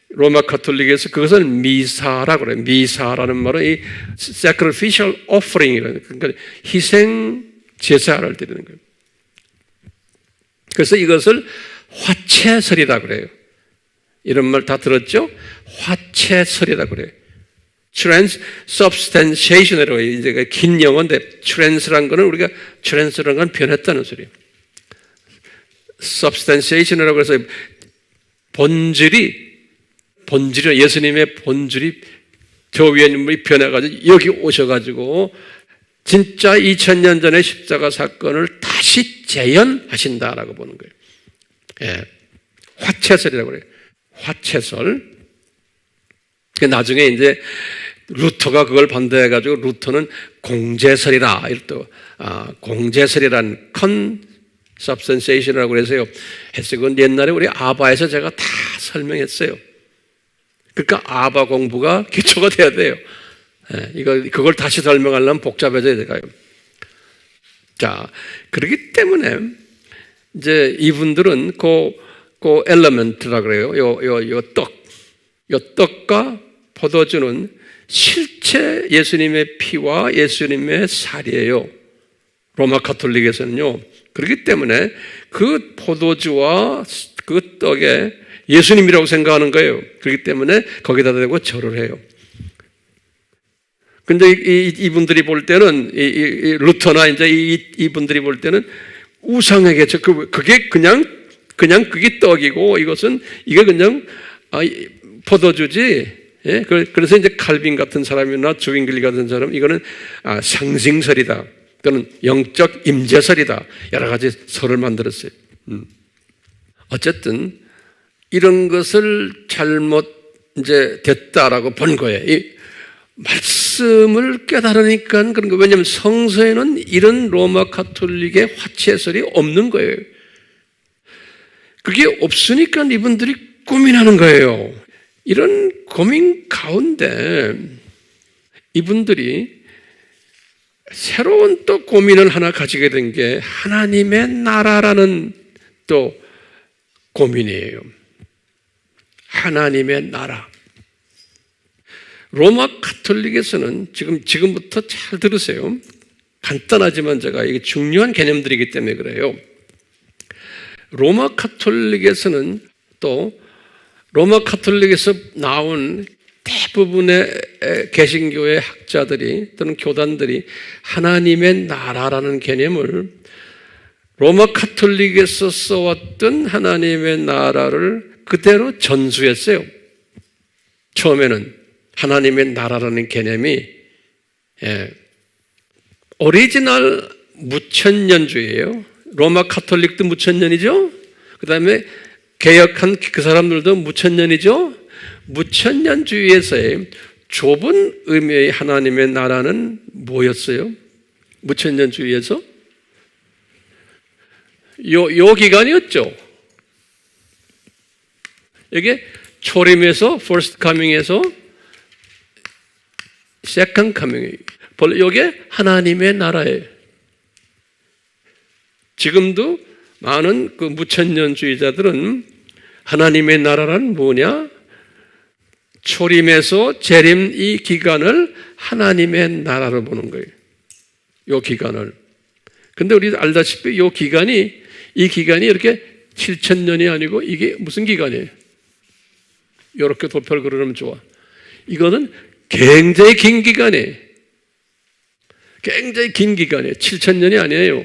로마 가톨릭에서 그것을 미사라고 그래요. 미사라는 말은 이 sacrificial offering이라는, 그러니까 희생 제사를 드리는 거예요. 그래서 이것을 화채설이라고 그래요. 이런 말 다 들었죠? 화채설이라고 그래요. transubstantiation이라고 해요. 이제 긴 영어인데 trans란 거는 우리가 trans라는 건 변했다는 소리예요. substantiation이라고 해서 본질이 예수님의 본질이 저 위에 인물이 변해가지고 여기 오셔가지고 진짜 2000년 전의 십자가 사건을 다시 재현하신다라고 보는 거예요. 예. 화채설이라고 그래요. 화채설. 나중에 이제 루터가 그걸 반대해가지고 루터는 공제설이라, 공제설이란 consubstantiation이라고 해서요. 그건 옛날에 우리 아바에서 제가 다 설명했어요. 그러니까 아바 공부가 기초가 돼야 돼요. 그걸 다시 설명하려면 복잡해져야 돼요. 자, 그렇기 때문에 이제 이분들은 그 엘리먼트라 그래요. 요 떡과 포도주는 실체 예수님의 피와 예수님의 살이에요. 로마 가톨릭에서는요. 그렇기 때문에 그 포도주와 그 떡에 예수님이라고 생각하는 거예요. 그렇기 때문에 거기다 대고 절을 해요. 근데 이분들이 볼 때는, 이 루터나 이제 이분들이 볼 때는 우상에게, 그게 그냥 그게 떡이고 이게 그냥 포도주지. 예? 그래서 이제 칼빈 같은 사람이나 주인글리 같은 사람, 이거는 상징설이다. 또는 영적 임재설이다. 여러 가지 설을 만들었어요. 어쨌든 이런 것을 잘못 이제 됐다라고 본 거예요. 이 말씀을 깨달으니까 그런 거. 왜냐하면 성서에는 이런 로마 가톨릭의 화채설이 없는 거예요. 그게 없으니까 이분들이 고민하는 거예요. 이런 고민 가운데 이분들이 새로운 또 고민을 하나 가지게 된 게 하나님의 나라라는 또 고민이에요. 하나님의 나라. 로마 가톨릭에서는 지금부터 잘 들으세요. 간단하지만 제가 이게 중요한 개념들이기 때문에 그래요. 로마 가톨릭에서는 또 로마 가톨릭에서 나온 대부분의 개신교의 학자들이 또는 교단들이 하나님의 나라라는 개념을 로마 가톨릭에서 써왔던 하나님의 나라를 그대로 전수했어요. 처음에는 하나님의 나라라는 개념이 오리지널 무천년주의예요. 로마 가톨릭도 무천년이죠. 그 다음에 개혁한 그 사람들도 무천년이죠. 무천년주의에서의 좁은 의미의 하나님의 나라는 뭐였어요? 무천년주의에서? 요 기간이었죠. 이게 초림에서 first coming에서 second coming. 이게 하나님의 나라예요. 지금도 많은 그 무천년주의자들은 하나님의 나라란 뭐냐? 초림에서 재림 이 기간을 하나님의 나라로 보는 거예요. 이 기간을. 근데 우리 알다시피 이 기간이 이렇게 7,000년이 아니고 이게 무슨 기간이에요? 이렇게 도표를 그려놓으면 좋아. 이거는 굉장히 긴 기간이에요. 굉장히 긴 기간이에요. 7,000년이 아니에요.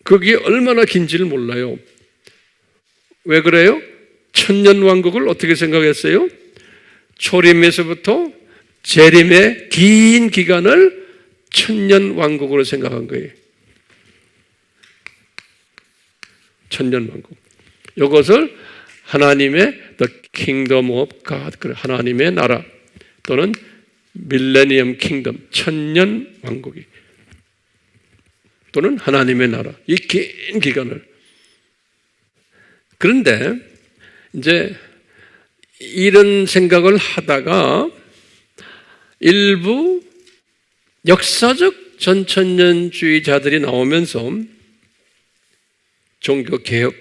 그게 얼마나 긴지를 몰라요. 왜 그래요? 천년왕국을 어떻게 생각했어요? 초림에서부터 재림의 긴 기간을 천년왕국으로 생각한 거예요. 천년왕국. 이것을 하나님의 The Kingdom of God, 하나님의 나라 또는 밀레니엄 킹덤, 천년왕국이 또는 하나님의 나라, 이 긴 기간을. 그런데 이제 이런 생각을 하다가 일부 역사적 전천년주의자들이 나오면서 종교개혁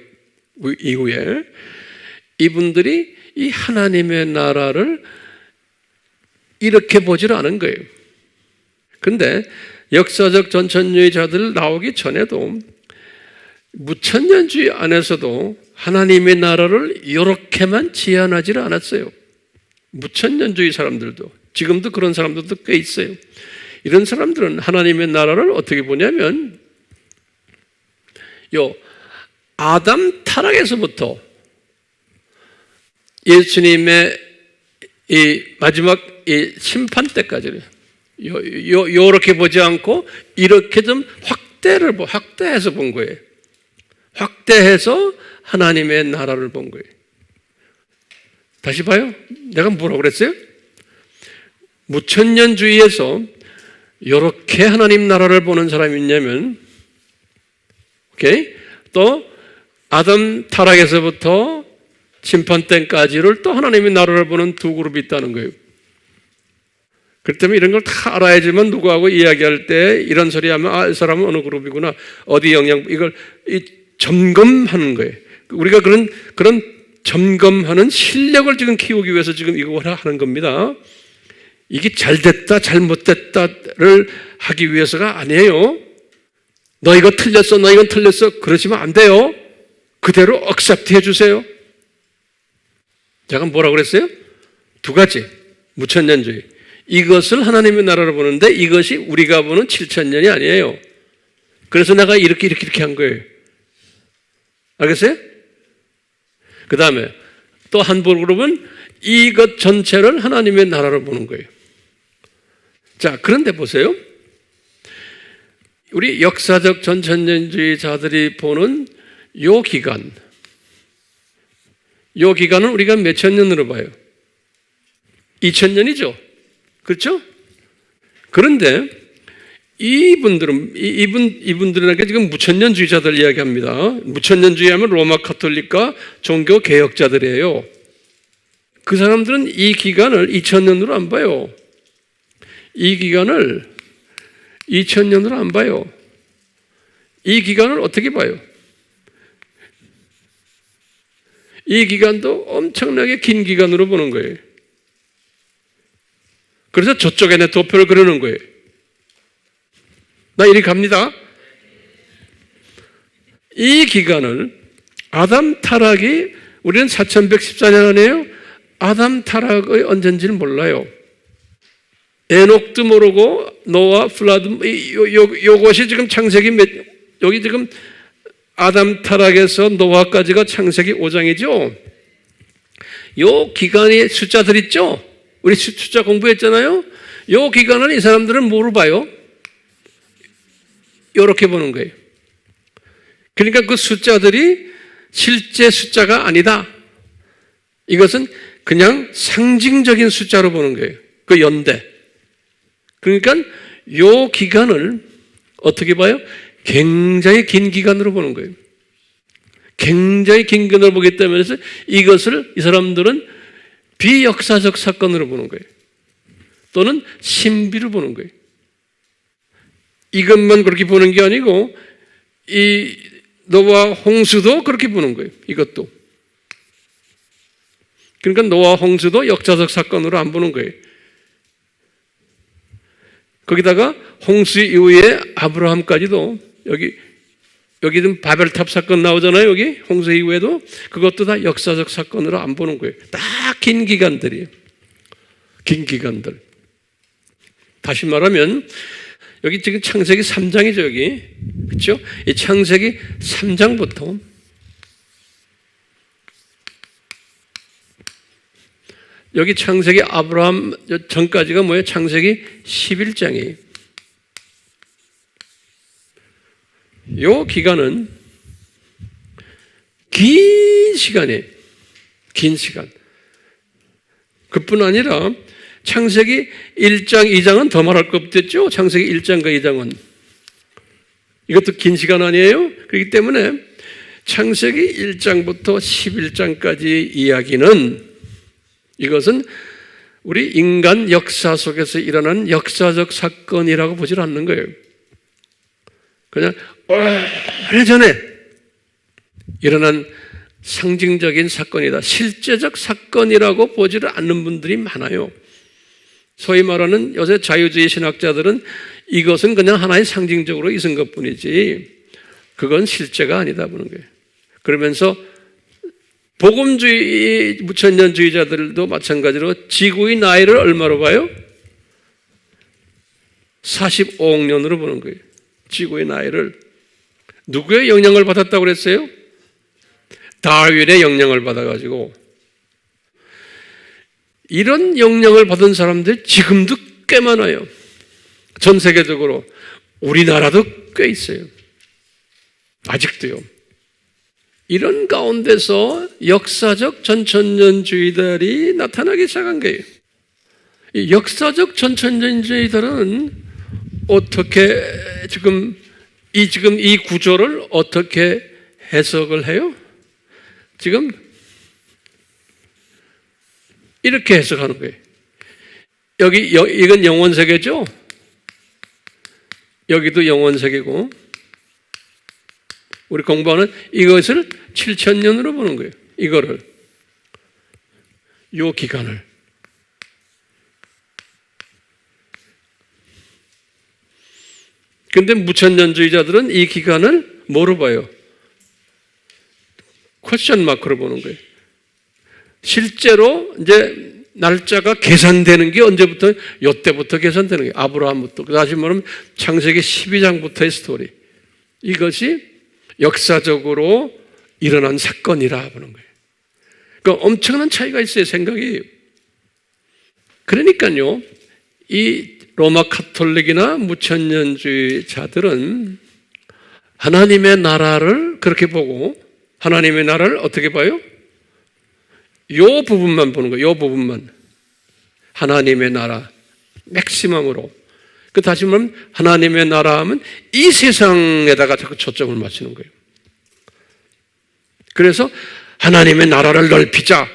이후에 이분들이 이 하나님의 나라를 이렇게 보질 않은 거예요. 그런데 역사적 전천년주의자들 나오기 전에도 무천년주의 안에서도 하나님의 나라를 이렇게만 제한하지를 않았어요. 무천년주의 사람들도, 지금도 그런 사람들도 꽤 있어요. 이런 사람들은 하나님의 나라를 어떻게 보냐면 아담 타락에서부터 예수님의 이 마지막 이 심판 때까지는 요렇게 보지 않고 이렇게 좀 확대해서 본 거예요. 확대해서 하나님의 나라를 본 거예요. 다시 봐요. 내가 뭐라고 그랬어요? 무천년주의에서 이렇게 하나님 나라를 보는 사람이 있냐면, 또 아담 타락에서부터 심판 때까지를 또 하나님의 나라를 보는 두 그룹이 있다는 거예요. 그렇기 때문에 이런 걸 다 알아야지만 누구하고 이야기할 때 이런 소리 하면 이 사람은 어느 그룹이구나, 어디 영향, 이걸 점검하는 거예요. 우리가 그런 점검하는 실력을 지금 키우기 위해서 지금 이걸 하는 겁니다. 이게 잘 됐다, 잘못됐다를 하기 위해서가 아니에요. 너 이거 틀렸어, 너 이건 틀렸어. 그러시면 안 돼요. 그대로 억셉트 해주세요. 제가 뭐라고 그랬어요? 두 가지. 무천년주의. 이것을 하나님의 나라로 보는데 이것이 우리가 보는 7천년이 아니에요. 그래서 내가 이렇게 한 거예요. 알겠어요? 그 다음에 또 한 그룹은 이것 전체를 하나님의 나라로 보는 거예요. 자, 그런데 보세요. 우리 역사적 전천년주의자들이 보는 요 기간은 우리가 몇 천 년으로 봐요? 2000년이죠. 그렇죠? 그런데 이분들에게 지금 무천년주의자들 이야기합니다. 무천년주의 하면 로마 카톨릭과 종교 개혁자들이에요. 그 사람들은 이 기간을 2000년으로 안 봐요. 이 기간을 2000년으로 안 봐요. 이 기간을 어떻게 봐요? 이 기간도 엄청나게 긴 기간으로 보는 거예요. 그래서 저쪽에 내 도표를 그리는 거예요. 나 이리 갑니다. 이 기간을 아담 타락이 우리는 4114년 아니에요? 아담 타락의 언젠지는 몰라요. 에녹도 모르고 노아, 플라드 요것이 지금 창세기 여기 지금 아담 타락에서 노아까지가 창세기 5장이죠. 요 기간의 숫자들 있죠? 우리 숫자 공부했잖아요. 요 기간을 이 사람들은 뭐로 봐요? 이렇게 보는 거예요. 그러니까 그 숫자들이 실제 숫자가 아니다. 이것은 그냥 상징적인 숫자로 보는 거예요. 그 연대. 그러니까 요 기간을 어떻게 봐요? 굉장히 긴 기간으로 보는 거예요. 굉장히 긴 기간으로 보기 때문에 이것을 이 사람들은 비역사적 사건으로 보는 거예요. 또는 신비로 보는 거예요. 이것만 그렇게 보는 게 아니고 이 노아 홍수도 그렇게 보는 거예요. 이것도. 그러니까 노아 홍수도 역사적 사건으로 안 보는 거예요. 거기다가 홍수 이후에 아브라함까지도 여기 좀 바벨탑 사건 나오잖아요. 여기 홍수 이후에도 그것도 다 역사적 사건으로 안 보는 거예요. 딱 긴 기간들이에요. 긴 기간들. 다시 말하면 여기 지금 창세기 3장이죠, 여기. 그렇죠? 이 창세기 3장부터 여기 창세기 아브라함 전까지가 뭐예요? 창세기 11장이에요. 이 기간은 긴 시간이에요. 긴 시간. 그뿐 아니라 창세기 1장, 2장은 더 말할 거 없겠죠? 창세기 1장과 2장은. 이것도 긴 시간 아니에요? 그렇기 때문에 창세기 1장부터 11장까지 이야기는 이것은 우리 인간 역사 속에서 일어난 역사적 사건이라고 보질 않는 거예요. 그냥 오래전에 일어난 상징적인 사건이다. 실제적 사건이라고 보지를 않는 분들이 많아요. 소위 말하는 요새 자유주의 신학자들은 이것은 그냥 하나의 상징적으로 있은 것뿐이지 그건 실제가 아니다 보는 거예요. 그러면서 복음주의 무천년주의자들도 마찬가지로 지구의 나이를 얼마로 봐요? 45억 년으로 보는 거예요. 지구의 나이를. 누구의 영향을 받았다고 그랬어요? 다윈의 영향을 받아가지고. 이런 영향을 받은 사람들 지금도 꽤 많아요. 전 세계적으로. 우리나라도 꽤 있어요. 아직도요. 이런 가운데서 역사적 전천년주의들이 나타나기 시작한 거예요. 이 역사적 전천년주의들은 어떻게 지금 이 구조를 어떻게 해석을 해요? 지금 이렇게 해석하는 거예요. 이건 영원세계죠? 여기도 영원세계고 우리 공부하는 이것을 7,000년으로 보는 거예요. 이거를. 요 기간을. 근데 무천년주의자들은 이 기간을 뭐로 봐요? 퀘스천 마크로 보는 거예요. 실제로 이제 날짜가 계산되는 게 언제부터? 요때부터 계산되는 거예요. 아브라함부터. 다시 말하면 창세기 12장부터의 스토리. 이것이 역사적으로 일어난 사건이라 보는 거예요. 그러니까 엄청난 차이가 있어요, 생각이. 그러니까요, 이 로마 카톨릭이나 무천년주의자들은 하나님의 나라를 그렇게 보고 하나님의 나라를 어떻게 봐요? 요 부분만 보는 거예요. 요 부분만. 하나님의 나라 맥시멈으로. 그 다시 말하면 하나님의 나라 하면 이 세상에다가 자꾸 초점을 맞추는 거예요. 그래서 하나님의 나라를 넓히자.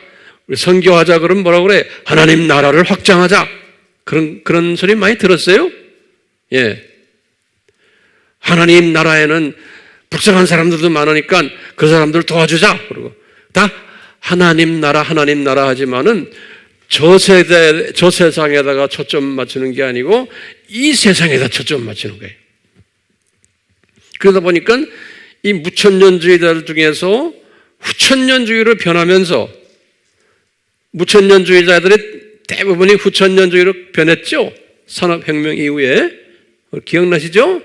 우리 선교하자 그러면 뭐라고 그래? 하나님 나라를 확장하자. 그런 소리 많이 들었어요? 예. 하나님 나라에는 불쌍한 사람들도 많으니까 그 사람들 도와주자. 그러고 다 하나님 나라 하지만은 저 세상에다가 초점 맞추는 게 아니고 이 세상에다 초점 맞추는 거예요. 그러다 보니까 이 무천년주의자들 중에서 후천년주의로 변하면서 무천년주의자들의 대부분이 후천년주의로 변했죠. 산업혁명 이후에. 기억나시죠?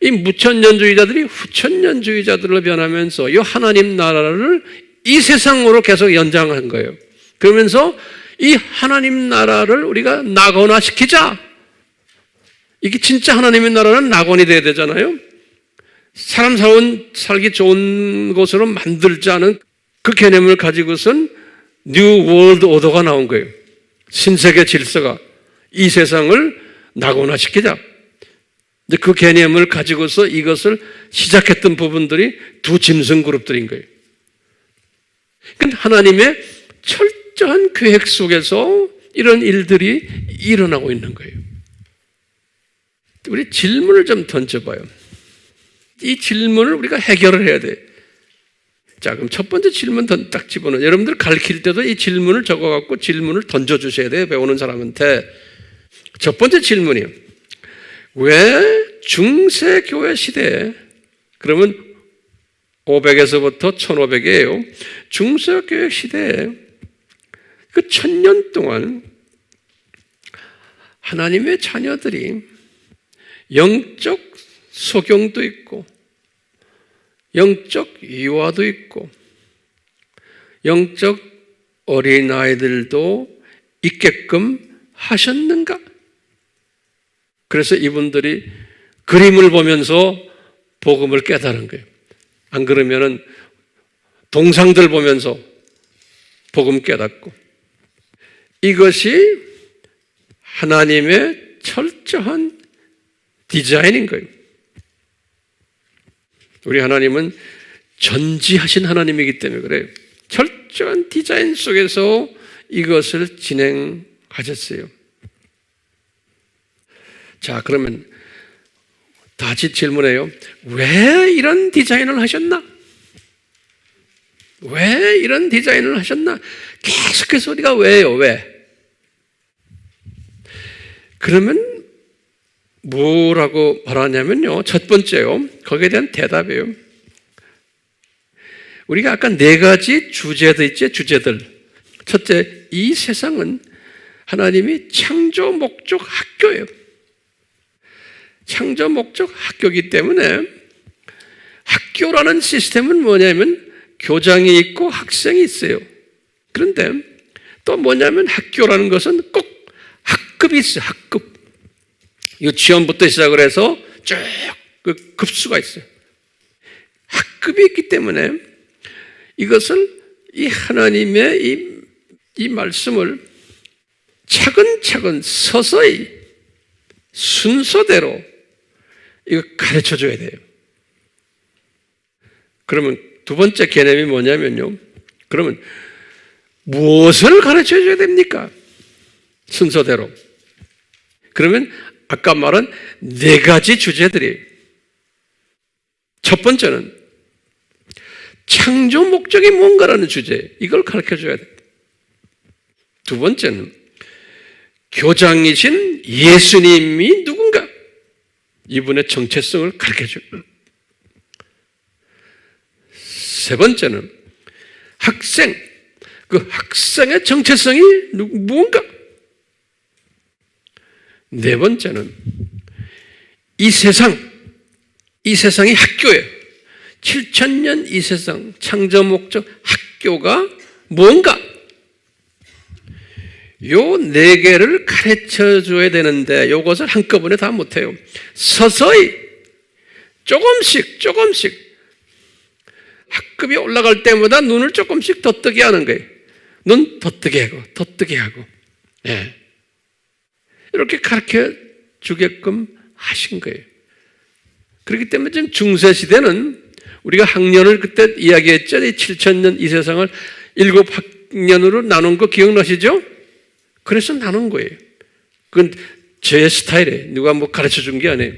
이 무천년주의자들이 후천년주의자들로 변하면서 이 하나님 나라를 이 세상으로 계속 연장한 거예요. 그러면서 이 하나님 나라를 우리가 낙원화시키자. 이게 진짜 하나님의 나라는 낙원이 돼야 되잖아요. 사람 살기 좋은 곳으로 만들자는 그 개념을 가지고선 뉴 월드 오더가 나온 거예요. 신세계 질서가 이 세상을 낙원화시키자. 이제 그 개념을 가지고서 이것을 시작했던 부분들이 두 짐승 그룹들인 거예요. 그러니까 하나님의 철저한 계획 속에서 이런 일들이 일어나고 있는 거예요. 우리 질문을 좀 던져봐요. 이 질문을 우리가 해결을 해야 돼. 자, 그럼 첫 번째 질문 딱 집어넣어요. 여러분들 가르칠 때도 이 질문을 적어갖고 질문을 던져주셔야 돼요. 배우는 사람한테. 첫 번째 질문이요. 왜 중세교회 시대에, 그러면 500에서부터 1500이에요. 중세교회 시대에 그 1000년 동안 하나님의 자녀들이 영적 소경도 있고 영적 유아도 있고 영적 어린아이들도 있게끔 하셨는가? 그래서 이분들이 그림을 보면서 복음을 깨달은 거예요. 안 그러면은 동상들 보면서 복음 깨닫고, 이것이 하나님의 철저한 디자인인 거예요. 우리 하나님은 전지하신 하나님이기 때문에 그래요. 철저한 디자인 속에서 이것을 진행하셨어요. 자, 그러면 다시 질문해요. 왜 이런 디자인을 하셨나? 왜 이런 디자인을 하셨나? 계속해서 우리가 왜요? 왜? 그러면 뭐라고 말하냐면요. 첫 번째요. 거기에 대한 대답이에요. 우리가 아까 네 가지 주제들 있지? 주제들. 첫째, 이 세상은 하나님이 창조 목적 학교예요. 창조 목적 학교이기 때문에 학교라는 시스템은 뭐냐면 교장이 있고 학생이 있어요. 그런데 또 뭐냐면 학교라는 것은 꼭 학급이 있어요. 학급. 유치원부터 시작을 해서 쭉 그 급수가 있어요. 학급이 있기 때문에 이것을 이 하나님의 이 말씀을 차근차근 서서히 순서대로 이거 가르쳐 줘야 돼요. 그러면 두 번째 개념이 뭐냐면요. 그러면 무엇을 가르쳐 줘야 됩니까? 순서대로. 그러면 아까 말한 네 가지 주제들이에요. 첫 번째는 창조 목적이 뭔가라는 주제. 이걸 가르쳐 줘야 돼요. 두 번째는 교장이신 예수님이 누군가? 이분의 정체성을 가르쳐줘요. 세 번째는 학생, 그 학생의 정체성이 무언가? 네 번째는 이 세상이 학교예요. 7000년 이 세상 창조 목적 학교가 뭔가? 요 네 개를 가르쳐 줘야 되는데 요것을 한꺼번에 다 못해요. 서서히 조금씩 학급이 올라갈 때마다 눈을 조금씩 더 뜨게 하는 거예요. 눈 더 뜨게 하고 예. 이렇게 가르쳐 주게끔 하신 거예요. 그렇기 때문에 지금 중세시대는 우리가 학년을 그때 이야기했죠. 7000년 이 세상을 7학년으로 나눈 거 기억나시죠? 그래서 나눈 거예요. 그건 제 스타일이에요. 누가 뭐 가르쳐 준 게 아니에요.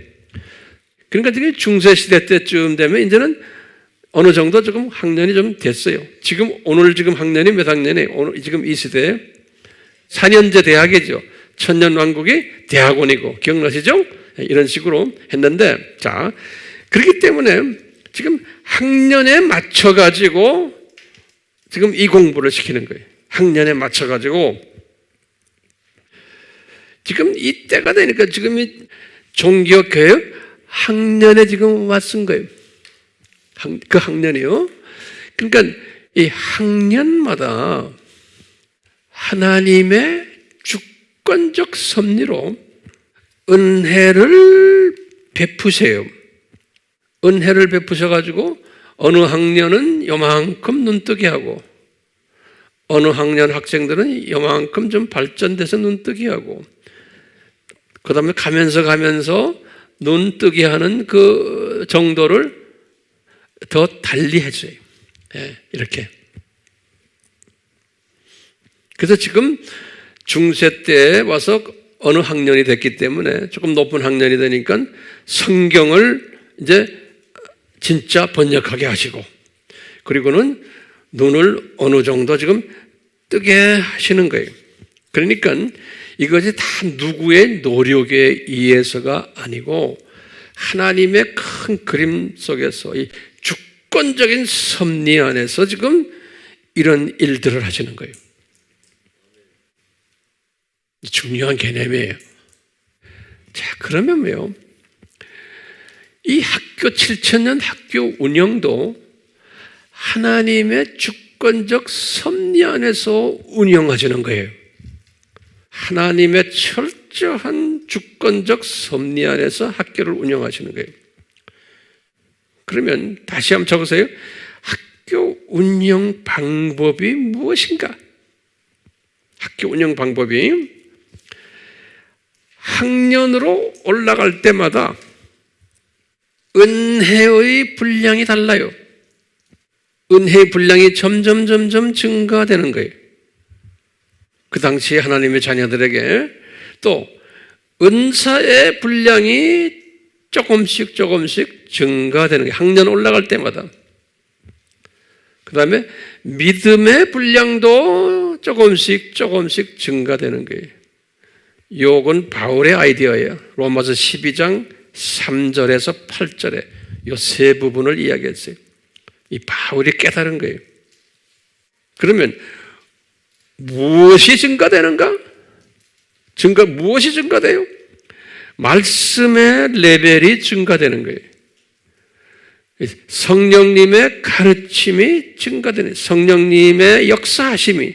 그러니까 지금 중세시대 때쯤 되면 이제는 어느 정도 조금 학년이 좀 됐어요. 오늘 학년이 몇 학년이에요? 지금 이 시대에 4년제 대학이죠. 천년왕국이 대학원이고, 기억나시죠? 이런 식으로 했는데, 자, 그렇기 때문에 지금 학년에 맞춰가지고 지금 이 공부를 시키는 거예요. 학년에 맞춰가지고 지금 이 때가 되니까 지금 이 종교교육 학년에 지금 왔은 거예요. 그 학년이요. 그러니까 이 학년마다 하나님의 주권적 섭리로 은혜를 베푸세요. 은혜를 베푸셔가지고 어느 학년은 요만큼 눈뜨게 하고 어느 학년 학생들은 요만큼 좀 발전돼서 눈뜨게 하고 그 다음에 가면서 눈뜨게 하는 그 정도를 더 달리 해줘요. 예, 이렇게. 그래서 지금 중세 때 와서 어느 학년이 됐기 때문에 조금 높은 학년이 되니까 성경을 이제 진짜 번역하게 하시고 그리고는 눈을 어느 정도 지금 뜨게 하시는 거예요. 그러니까 이것이 다 누구의 노력에 의해서가 아니고 하나님의 큰 그림 속에서 이 주권적인 섭리 안에서 지금 이런 일들을 하시는 거예요. 중요한 개념이에요. 자, 그러면 뭐요? 이 학교 7000년 학교 운영도 하나님의 주권적 섭리 안에서 운영하시는 거예요. 하나님의 철저한 주권적 섭리 안에서 학교를 운영하시는 거예요. 그러면 다시 한번 적으세요. 학교 운영 방법이 무엇인가? 학교 운영 방법이 학년으로 올라갈 때마다 은혜의 분량이 달라요. 은혜의 분량이 점점 증가되는 거예요. 그 당시에 하나님의 자녀들에게 또 은사의 분량이 조금씩 증가되는 거예요. 학년 올라갈 때마다. 그 다음에 믿음의 분량도 조금씩 증가되는 거예요. 요건 바울의 아이디어예요. 로마서 12장 3절에서 8절에 이 세 부분을 이야기했어요. 이 바울이 깨달은 거예요. 그러면 무엇이 증가되는가? 무엇이 증가돼요? 말씀의 레벨이 증가되는 거예요. 성령님의 가르침이 증가되는, 성령님의 역사하심이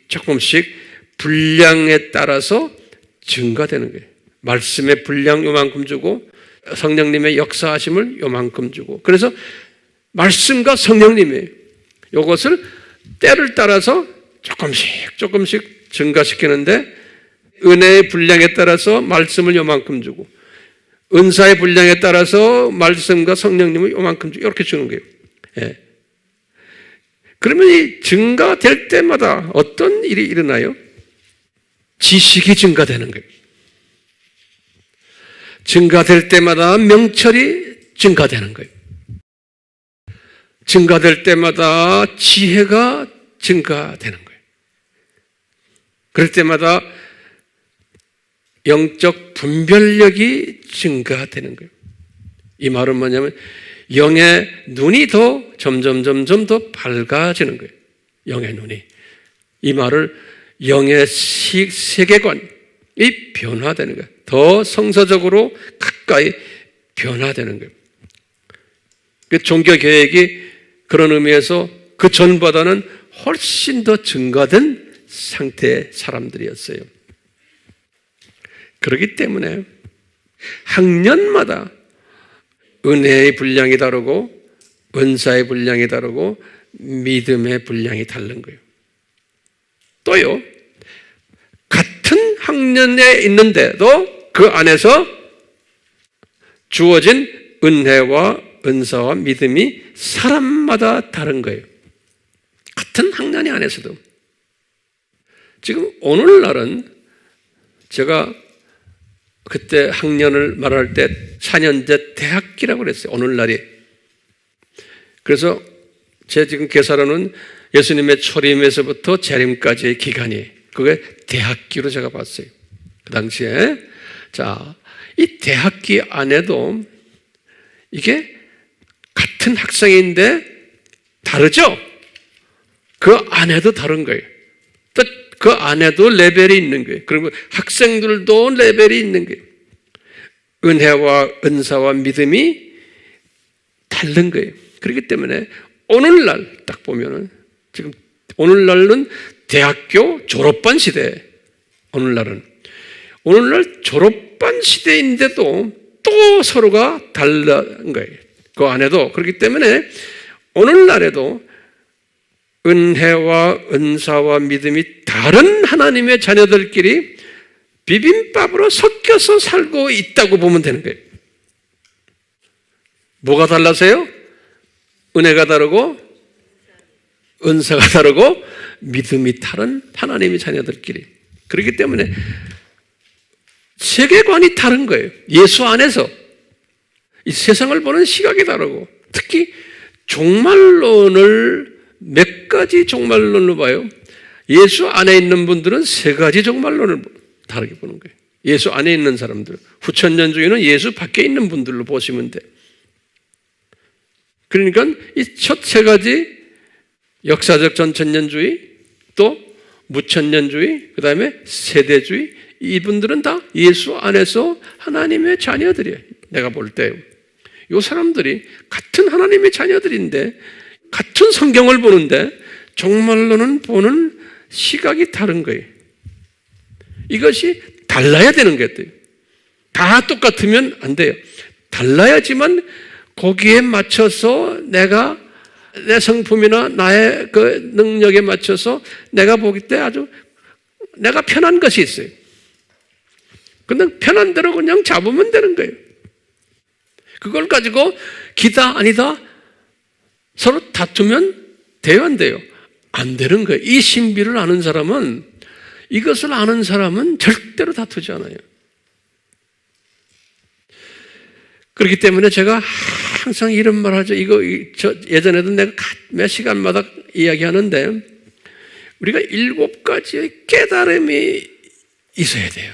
조금씩 분량에 따라서 증가되는 거예요. 말씀의 분량 요만큼 주고 성령님의 역사하심을 요만큼 주고, 그래서 말씀과 성령님이 이것을 때를 따라서 조금씩 증가시키는데, 은혜의 분량에 따라서 말씀을 요만큼 주고 은사의 분량에 따라서 말씀과 성령님을 요만큼 주고 이렇게 주는 거예요. 예. 그러면 이 증가될 때마다 어떤 일이 일어나요? 지식이 증가되는 거예요. 증가될 때마다 명철이 증가되는 거예요. 증가될 때마다 지혜가 증가되는 거예요. 그럴 때마다 영적 분별력이 증가되는 거예요. 이 말은 뭐냐면 영의 눈이 더 점점 더 밝아지는 거예요. 영의 눈이. 이 말을 영의 세계관이 변화되는 거예요. 더 성서적으로 가까이 변화되는 거예요. 종교 개혁이 그런 의미에서 그 전보다는 훨씬 더 증가된 상태의 사람들이었어요. 그렇기 때문에 학년마다 은혜의 분량이 다르고 은사의 분량이 다르고 믿음의 분량이 다른 거예요. 또요, 같은 학년에 있는데도 그 안에서 주어진 은혜와 은사와 믿음이 사람마다 다른 거예요. 같은 학년이 안에서도. 지금 오늘날은 제가 그때 학년을 말할 때 4년제 대학기라고 그랬어요. 오늘날이. 그래서 제 지금 계산으로는 예수님의 초림에서부터 재림까지의 기간이 그게 대학기로 제가 봤어요. 그 당시에. 자, 이 대학기 안에도 이게 같은 학생인데 다르죠? 그 안에도 다른 거예요. 또 그 안에도 레벨이 있는 거예요. 그리고 학생들도 레벨이 있는 거예요. 은혜와 은사와 믿음이 다른 거예요. 그렇기 때문에 오늘날 딱 보면은 지금 오늘날은 대학교 졸업반 시대. 오늘날 졸업반 시대인데도 또 서로가 다른 거예요. 그 안에도. 그렇기 때문에 오늘날에도 은혜와 은사와 믿음이 다른 하나님의 자녀들끼리 비빔밥으로 섞여서 살고 있다고 보면 되는 거예요. 뭐가 달라서요? 은혜가 다르고 은사가 다르고 믿음이 다른 하나님의 자녀들끼리. 그렇기 때문에 세계관이 다른 거예요. 예수 안에서 이 세상을 보는 시각이 다르고, 특히 종말론을 몇 가지 종말론을 봐요. 예수 안에 있는 분들은 세 가지 종말론을 다르게 보는 거예요. 예수 안에 있는 사람들, 후천년주의는 예수 밖에 있는 분들로 보시면 돼요. 그러니까 이 첫 세 가지 역사적 전천년주의, 또 무천년주의, 그 다음에 세대주의, 이분들은 다 예수 안에서 하나님의 자녀들이에요. 내가 볼 때 이 사람들이 같은 하나님의 자녀들인데 같은 성경을 보는데 종말론은 보는 시각이 다른 거예요. 이것이 달라야 되는 거예요. 다 똑같으면 안 돼요. 달라야지만 거기에 맞춰서 내가 내 성품이나 나의 그 능력에 맞춰서 내가 보기 때 아주 내가 편한 것이 있어요. 그냥 편한 대로 그냥 잡으면 되는 거예요. 그걸 가지고 기다 아니다 서로 다투면 돼요, 안 돼요? 안 되는 거예요. 이 신비를 아는 사람은, 이것을 아는 사람은 절대로 다투지 않아요. 그렇기 때문에 제가 항상 이런 말 하죠. 예전에도 내가 몇 시간마다 이야기하는데, 우리가 7가지의 깨달음이 있어야 돼요.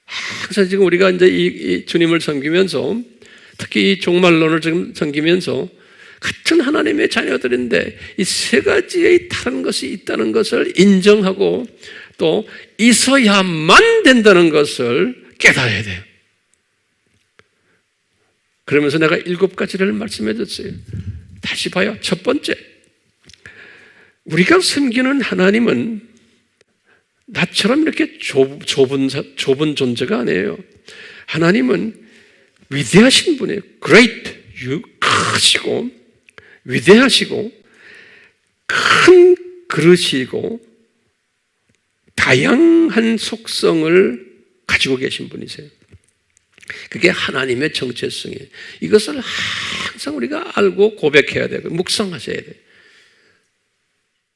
항상 지금 우리가 이제 이 주님을 섬기면서, 특히 이 종말론을 지금 섬기면서, 같은 하나님의 자녀들인데 이 세 가지의 다른 것이 있다는 것을 인정하고 또 있어야만 된다는 것을 깨달아야 돼요. 그러면서 내가 7가지를 말씀해 줬어요. 다시 봐요. 첫 번째, 우리가 섬기는 하나님은 나처럼 이렇게 좁은 존재가 아니에요. 하나님은 위대하신 분이에요. Great, 크시고 위대하시고 큰 그릇이고 다양한 속성을 가지고 계신 분이세요. 그게 하나님의 정체성이에요. 이것을 항상 우리가 알고 고백해야 되고 묵상하셔야 돼요.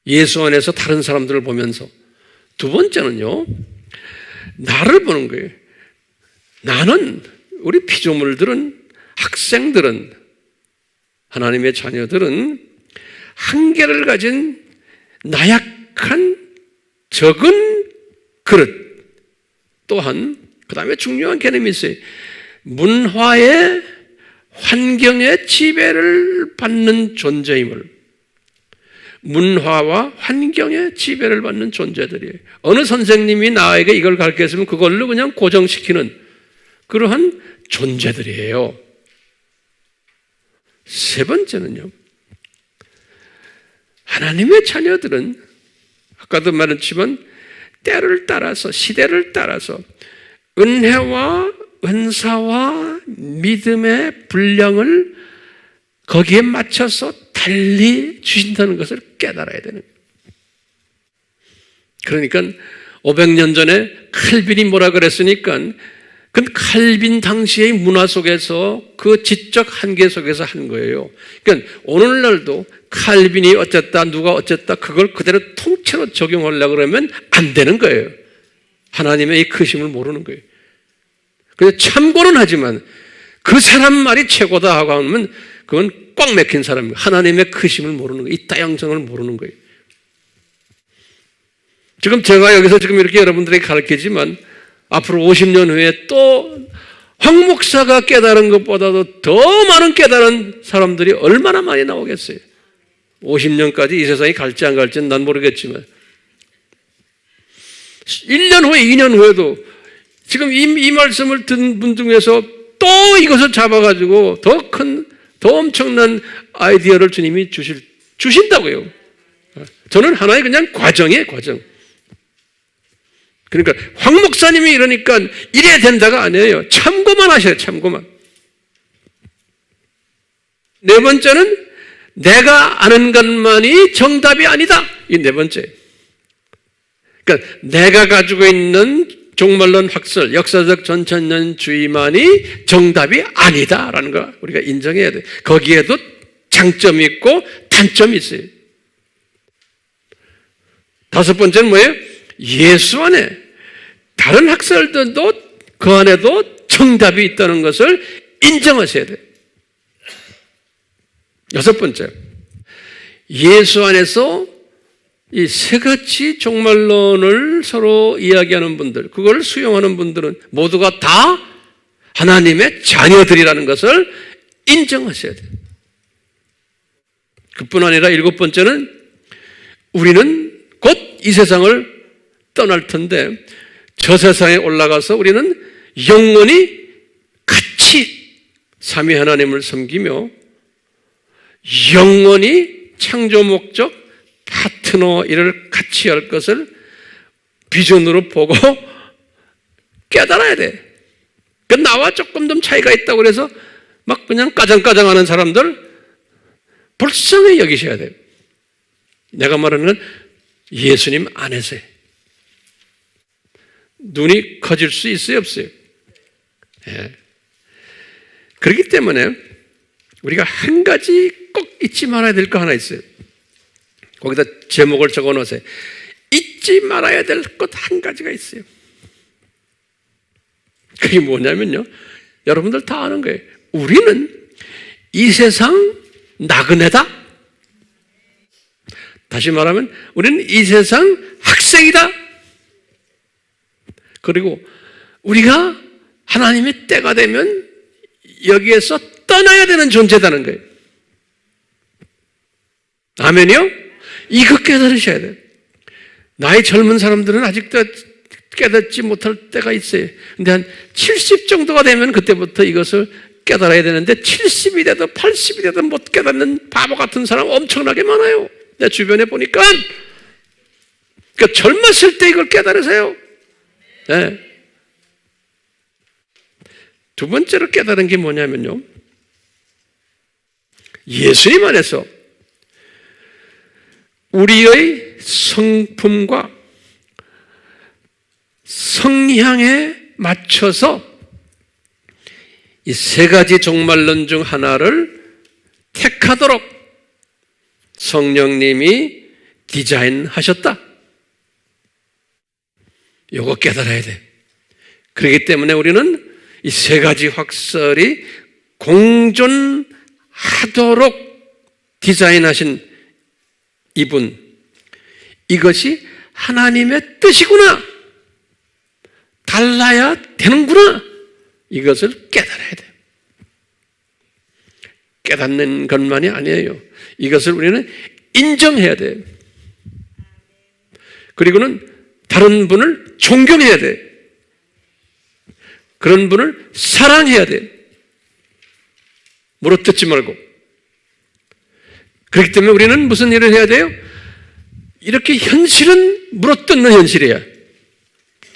예수 안에서 다른 사람들을 보면서. 두 번째는요, 나를 보는 거예요. 나는, 우리 피조물들은, 학생들은, 하나님의 자녀들은 한계를 가진 나약한 적은 그릇. 또한 그 다음에 중요한 개념이 있어요. 문화의 환경의 지배를 받는 존재임을. 문화와 환경의 지배를 받는 존재들이에요. 어느 선생님이 나에게 이걸 가르쳤으면 그걸로 그냥 고정시키는 그러한 존재들이에요. 세 번째는요, 하나님의 자녀들은 아까도 말했지만 때를 따라서, 시대를 따라서 은혜와 은사와 믿음의 분량을 거기에 맞춰서 달리 주신다는 것을 깨달아야 되는 거예요. 그러니까 500년 전에 칼빈이 뭐라 그랬으니까 그 칼빈 당시의 문화 속에서 그 지적 한계 속에서 한 거예요. 그러니까 오늘날도 칼빈이 어쨌다, 누가 어쨌다, 그걸 그대로 통째로 적용하려고 그러면 안 되는 거예요. 하나님의 이 크심을 모르는 거예요. 그래서 참고는 하지만 그 사람 말이 최고다 하고 하면 그건 꽉 막힌 사람이에요. 하나님의 크심을 모르는 거예요. 이 다양성을 모르는 거예요. 지금 제가 여기서 지금 이렇게 여러분들에게 가르치지만 앞으로 50년 후에 또 황 목사가 깨달은 것보다도 더 많은 깨달은 사람들이 얼마나 많이 나오겠어요. 50년까지 이 세상이 갈지 안 갈지는 난 모르겠지만 1년 후에 2년 후에도 지금 이 말씀을 듣는 분 중에서 또 이것을 잡아가지고 더 엄청난 아이디어를 주님이 주신다고요. 저는 하나의 그냥 과정이에요, 과정. 그러니까 황 목사님이 이러니까 이래야 된다가 아니에요. 참고만 하셔요, 참고만. 네 번째는 내가 아는 것만이 정답이 아니다. 이 네 번째. 그러니까 내가 가지고 있는 종말론 학설, 역사적 전천년주의만이 정답이 아니다라는 거 우리가 인정해야 돼. 거기에도 장점이 있고 단점이 있어요. 다섯 번째는 뭐예요? 예수 안에 다른 학설들도 그 안에도 정답이 있다는 것을 인정하셔야 돼요. 여섯 번째, 예수 안에서 이 세 가지 종말론을 서로 이야기하는 분들, 그걸 수용하는 분들은 모두가 다 하나님의 자녀들이라는 것을 인정하셔야 돼요. 그뿐 아니라 일곱 번째는 우리는 곧 이 세상을 떠날 텐데 저 세상에 올라가서 우리는 영원히 같이 삼위 하나님을 섬기며 영원히 창조 목적 파트너 일을 같이 할 것을 비전으로 보고 깨달아야 돼. 그 나와 조금 좀 차이가 있다고 그래서 막 그냥 까장까장하는 사람들 불쌍히 여기셔야 돼요. 내가 말하는 건 예수님 안에서요. 눈이 커질 수 있어요, 없어요? 예. 그렇기 때문에 우리가 한 가지 꼭 잊지 말아야 될 거 하나 있어요. 거기다 제목을 적어 놓으세요. 잊지 말아야 될 것 한 가지가 있어요. 그게 뭐냐면요, 여러분들 다 아는 거예요. 우리는 이 세상 나그네다. 다시 말하면 우리는 이 세상 학생이다. 그리고 우리가 하나님의 때가 되면 여기에서 떠나야 되는 존재다는 거예요. 아멘이요? 이거 깨달으셔야 돼요. 나이 젊은 사람들은 아직도 깨닫지 못할 때가 있어요. 근데 한 70 정도가 되면 그때부터 이것을 깨달아야 되는데 70이 돼도 80이 돼도 못 깨닫는 바보 같은 사람 엄청나게 많아요. 내 주변에 보니까. 그러니까 젊었을 때 이걸 깨달으세요. 네. 두 번째로 깨달은 게 뭐냐면요, 예수님 안에서 우리의 성품과 성향에 맞춰서 이 세 가지 종말론 중 하나를 택하도록 성령님이 디자인하셨다. 이거 깨달아야 돼. 그렇기 때문에 우리는 이 세 가지 확설이 공존하도록 디자인하신 이분, 이것이 하나님의 뜻이구나. 달라야 되는구나. 이것을 깨달아야 돼요. 깨닫는 것만이 아니에요. 이것을 우리는 인정해야 돼요. 그리고는 다른 분을 존경해야 돼요. 그런 분을 사랑해야 돼요. 물어뜯지 말고. 그렇기 때문에 우리는 무슨 일을 해야 돼요? 이렇게 현실은 물어뜯는 현실이야.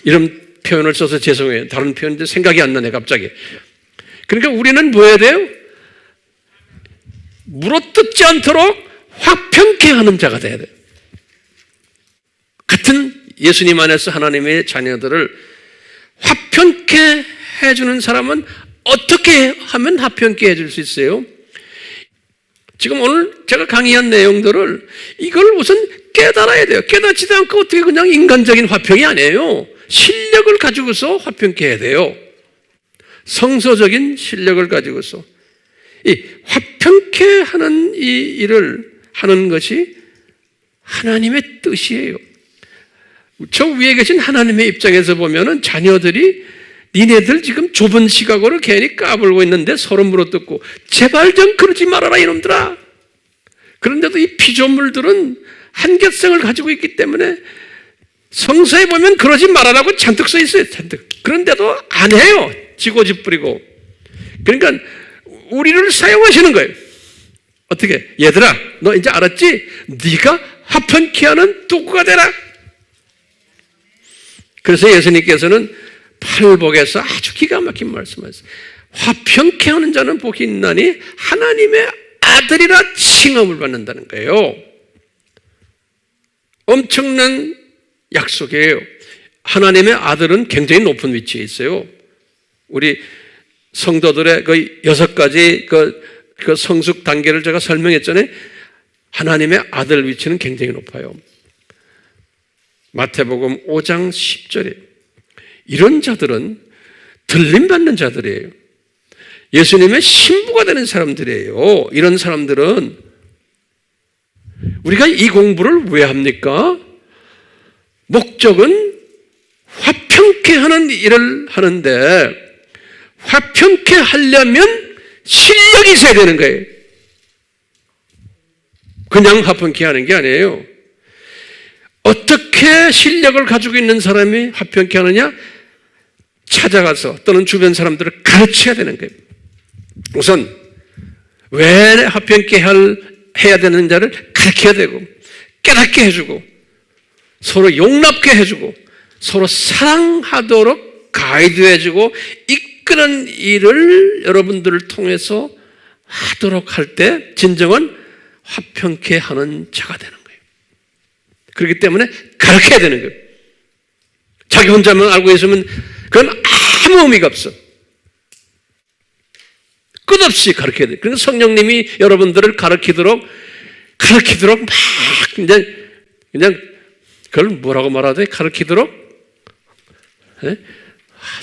이런 표현을 써서 죄송해요. 다른 표현인데 생각이 안 나네 갑자기. 그러니까 우리는 뭐 해야 돼요? 물어뜯지 않도록 화평케 하는 자가 돼야 돼요. 같은 예수님 안에서 하나님의 자녀들을 화평케 해주는 사람은 어떻게 하면 화평케 해줄 수 있어요? 지금 오늘 제가 강의한 내용들을 이걸 우선 깨달아야 돼요. 깨닫지도 않고 어떻게 그냥 인간적인 화평이 아니에요. 실력을 가지고서 화평케 해야 돼요. 성서적인 실력을 가지고서. 이 화평케 하는 이 일을 하는 것이 하나님의 뜻이에요. 저 위에 계신 하나님의 입장에서 보면은 자녀들이 니네들 지금 좁은 시각으로 괜히 까불고 있는데 서로 물어뜯고 제발 좀 그러지 말아라 이놈들아. 그런데도 이 피조물들은 한계성을 가지고 있기 때문에 성서에 보면 그러지 말아라고 잔뜩 써 있어요. 잔뜩. 그런데도 안 해요. 지고집 부리고. 그러니까 우리를 사용하시는 거예요. 어떻게? 얘들아 너 이제 알았지? 네가 화평케 하는 도구가 되라. 그래서 예수님께서는 팔복에서 아주 기가 막힌 말씀하셨어요. 화평케 하는 자는 복이 있나니 하나님의 아들이라 칭함을 받는다는 거예요. 엄청난 약속이에요. 하나님의 아들은 굉장히 높은 위치에 있어요. 우리 성도들의 그 6가지 그 성숙 단계를 제가 설명했잖아요. 하나님의 아들 위치는 굉장히 높아요. 마태복음 5장 10절에 이런 자들은 들림받는 자들이에요. 예수님의 신부가 되는 사람들이에요. 이런 사람들은 우리가 이 공부를 왜 합니까? 목적은 화평케 하는 일을 하는데 화평케 하려면 실력이 있어야 되는 거예요. 그냥 화평케 하는 게 아니에요. 어떻게 실력을 가지고 있는 사람이 화평케 하느냐? 찾아가서 또는 주변 사람들을 가르쳐야 되는 거예요. 우선 왜 화평케 해야 되는 자를 가르쳐야 되고 깨닫게 해주고 서로 용납게 해주고 서로 사랑하도록 가이드해주고 이끄는 일을 여러분들을 통해서 하도록 할 때 진정한 화평케 하는 자가 되는 거예요. 그렇기 때문에 가르쳐야 되는 거예요. 자기 혼자만 알고 있으면 그건 아무 의미가 없어. 끝없이 가르쳐야 돼요. 그러니까 성령님이 여러분들을 가르치도록 막 그냥 그걸 뭐라고 말해야 돼? 가르치도록? 네?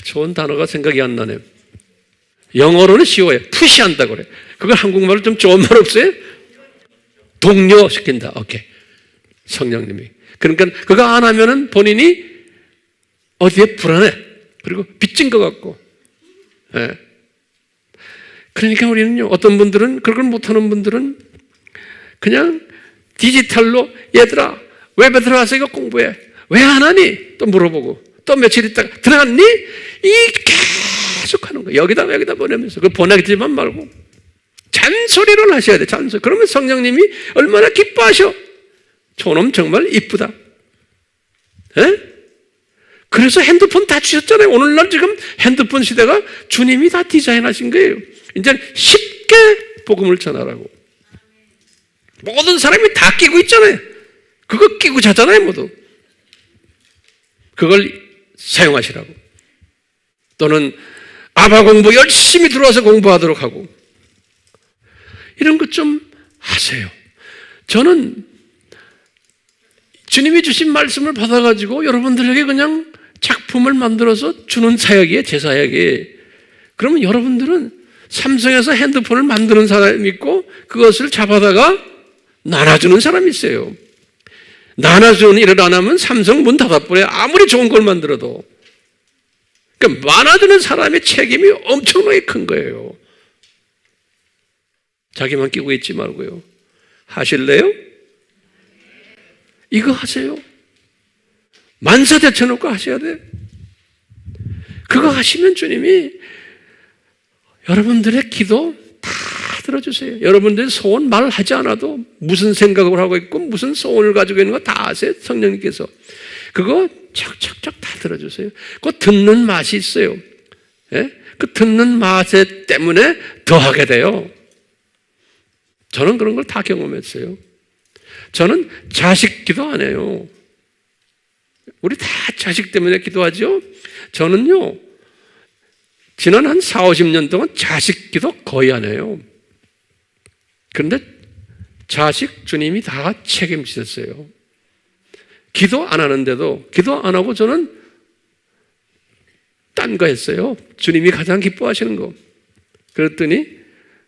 좋은 단어가 생각이 안 나네요. 영어로는 쉬워요. 푸시한다고 그래. 그걸 한국말로 좀 좋은 말 없어요? 독려시킨다. 오케이. 성령님이. 그러니까 그거 안 하면은 본인이 어디에 불안해. 그리고 빚진 것 같고. 네. 그러니까 우리는요, 어떤 분들은, 그걸 못하는 분들은 그냥 디지털로 얘들아, 웹에 들어가서 이거 공부해. 왜 안 하니? 또 물어보고. 또 며칠 있다가 들어갔니? 계속 하는 거야. 여기다 보내면서. 그걸 보내지만 말고. 잔소리를 하셔야 돼, 잔소리. 그러면 성령님이 얼마나 기뻐하셔. 저놈 정말 이쁘다. 에? 그래서 핸드폰 다 주셨잖아요. 오늘날 지금 핸드폰 시대가 주님이 다 디자인하신 거예요. 이제 쉽게 복음을 전하라고. 모든 사람이 다 끼고 있잖아요. 그거 끼고 자잖아요, 모두. 그걸 사용하시라고. 또는 아바 공부 열심히 들어와서 공부하도록 하고. 이런 것 좀 하세요. 저는 주님이 주신 말씀을 받아가지고 여러분들에게 그냥 작품을 만들어서 주는 사역이에요, 제 사역이. 그러면 여러분들은 삼성에서 핸드폰을 만드는 사람이 있고 그것을 잡아다가 나눠주는 사람이 있어요. 나눠주는 일을 안 하면 삼성 문 닫아버려요. 아무리 좋은 걸 만들어도. 그러니까 많아지는 사람의 책임이 엄청나게 큰 거예요. 자기만 끼고 있지 말고요. 하실래요? 이거 하세요. 만사 대쳐놓고 하셔야 돼. 그거 하시면 주님이 여러분들의 기도 다 들어주세요. 여러분들의 소원 말하지 않아도 무슨 생각을 하고 있고 무슨 소원을 가지고 있는 거 다 아세요. 성령님께서. 그거 척척척 다 들어주세요. 그 듣는 맛이 있어요. 예? 그 듣는 맛 때문에 더 하게 돼요. 저는 그런 걸 다 경험했어요. 저는 자식 기도 안 해요. 우리 다 자식 때문에 기도하죠? 저는요, 지난 한 4, 50년 동안 자식 기도 거의 안 해요. 그런데 자식 주님이 다 책임지셨어요. 기도 안 하는데도, 기도 안 하고 저는 딴 거 했어요. 주님이 가장 기뻐하시는 거. 그랬더니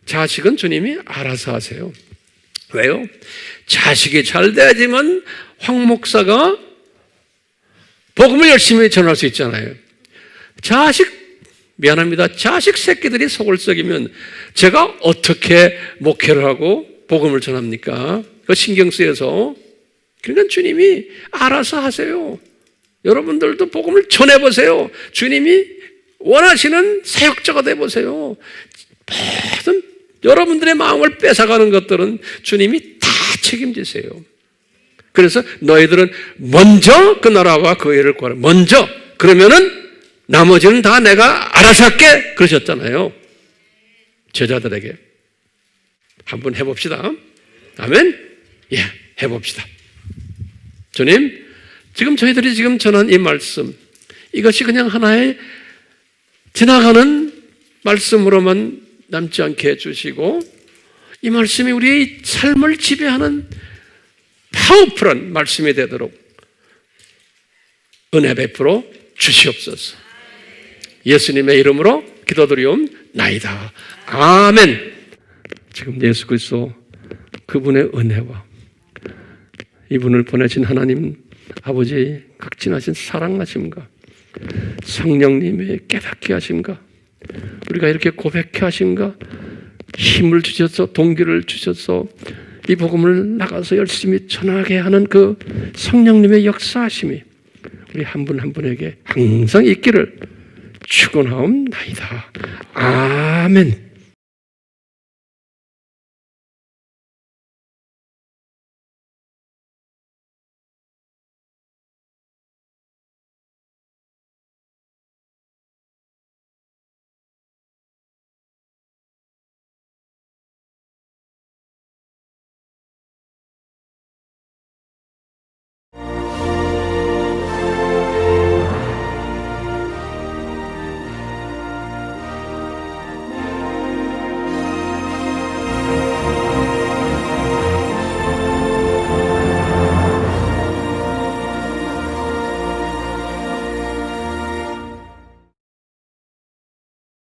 자식은 주님이 알아서 하세요. 왜요? 자식이 잘 돼야지만 황 목사가 복음을 열심히 전할 수 있잖아요. 미안합니다. 자식 새끼들이 속을 썩이면 제가 어떻게 목회를 하고 복음을 전합니까? 그 신경 쓰여서. 그러니까 주님이 알아서 하세요. 여러분들도 복음을 전해보세요. 주님이 원하시는 사역자가 되어보세요. 모든 여러분들의 마음을 뺏어가는 것들은 주님이 다 책임지세요. 그래서 너희들은 먼저 그 나라와 그 의를 구하라. 먼저. 그러면은 나머지는 다 내가 알아서 할게. 그러셨잖아요. 제자들에게. 한번 해봅시다. 아멘? 예, 해봅시다. 주님, 지금 저희들이 지금 전한 이 말씀, 이것이 그냥 하나의 지나가는 말씀으로만 남지 않게 해주시고, 이 말씀이 우리의 삶을 지배하는 파워풀한 말씀이 되도록 은혜 베풀어 주시옵소서. 예수님의 이름으로 기도드리옵나이다. 아멘. 지금 예수 그리스도 그분의 은혜와 이분을 보내신 하나님 아버지의 극진하신 사랑하심과 성령님의 깨닫게 하심과 우리가 이렇게 고백해 하심과 힘을 주셔서 동기를 주셔서 이 복음을 나가서 열심히 전하게 하는 그 성령님의 역사하심이 우리 한 분 한 분에게 항상 있기를 축원하옵나이다. 아멘.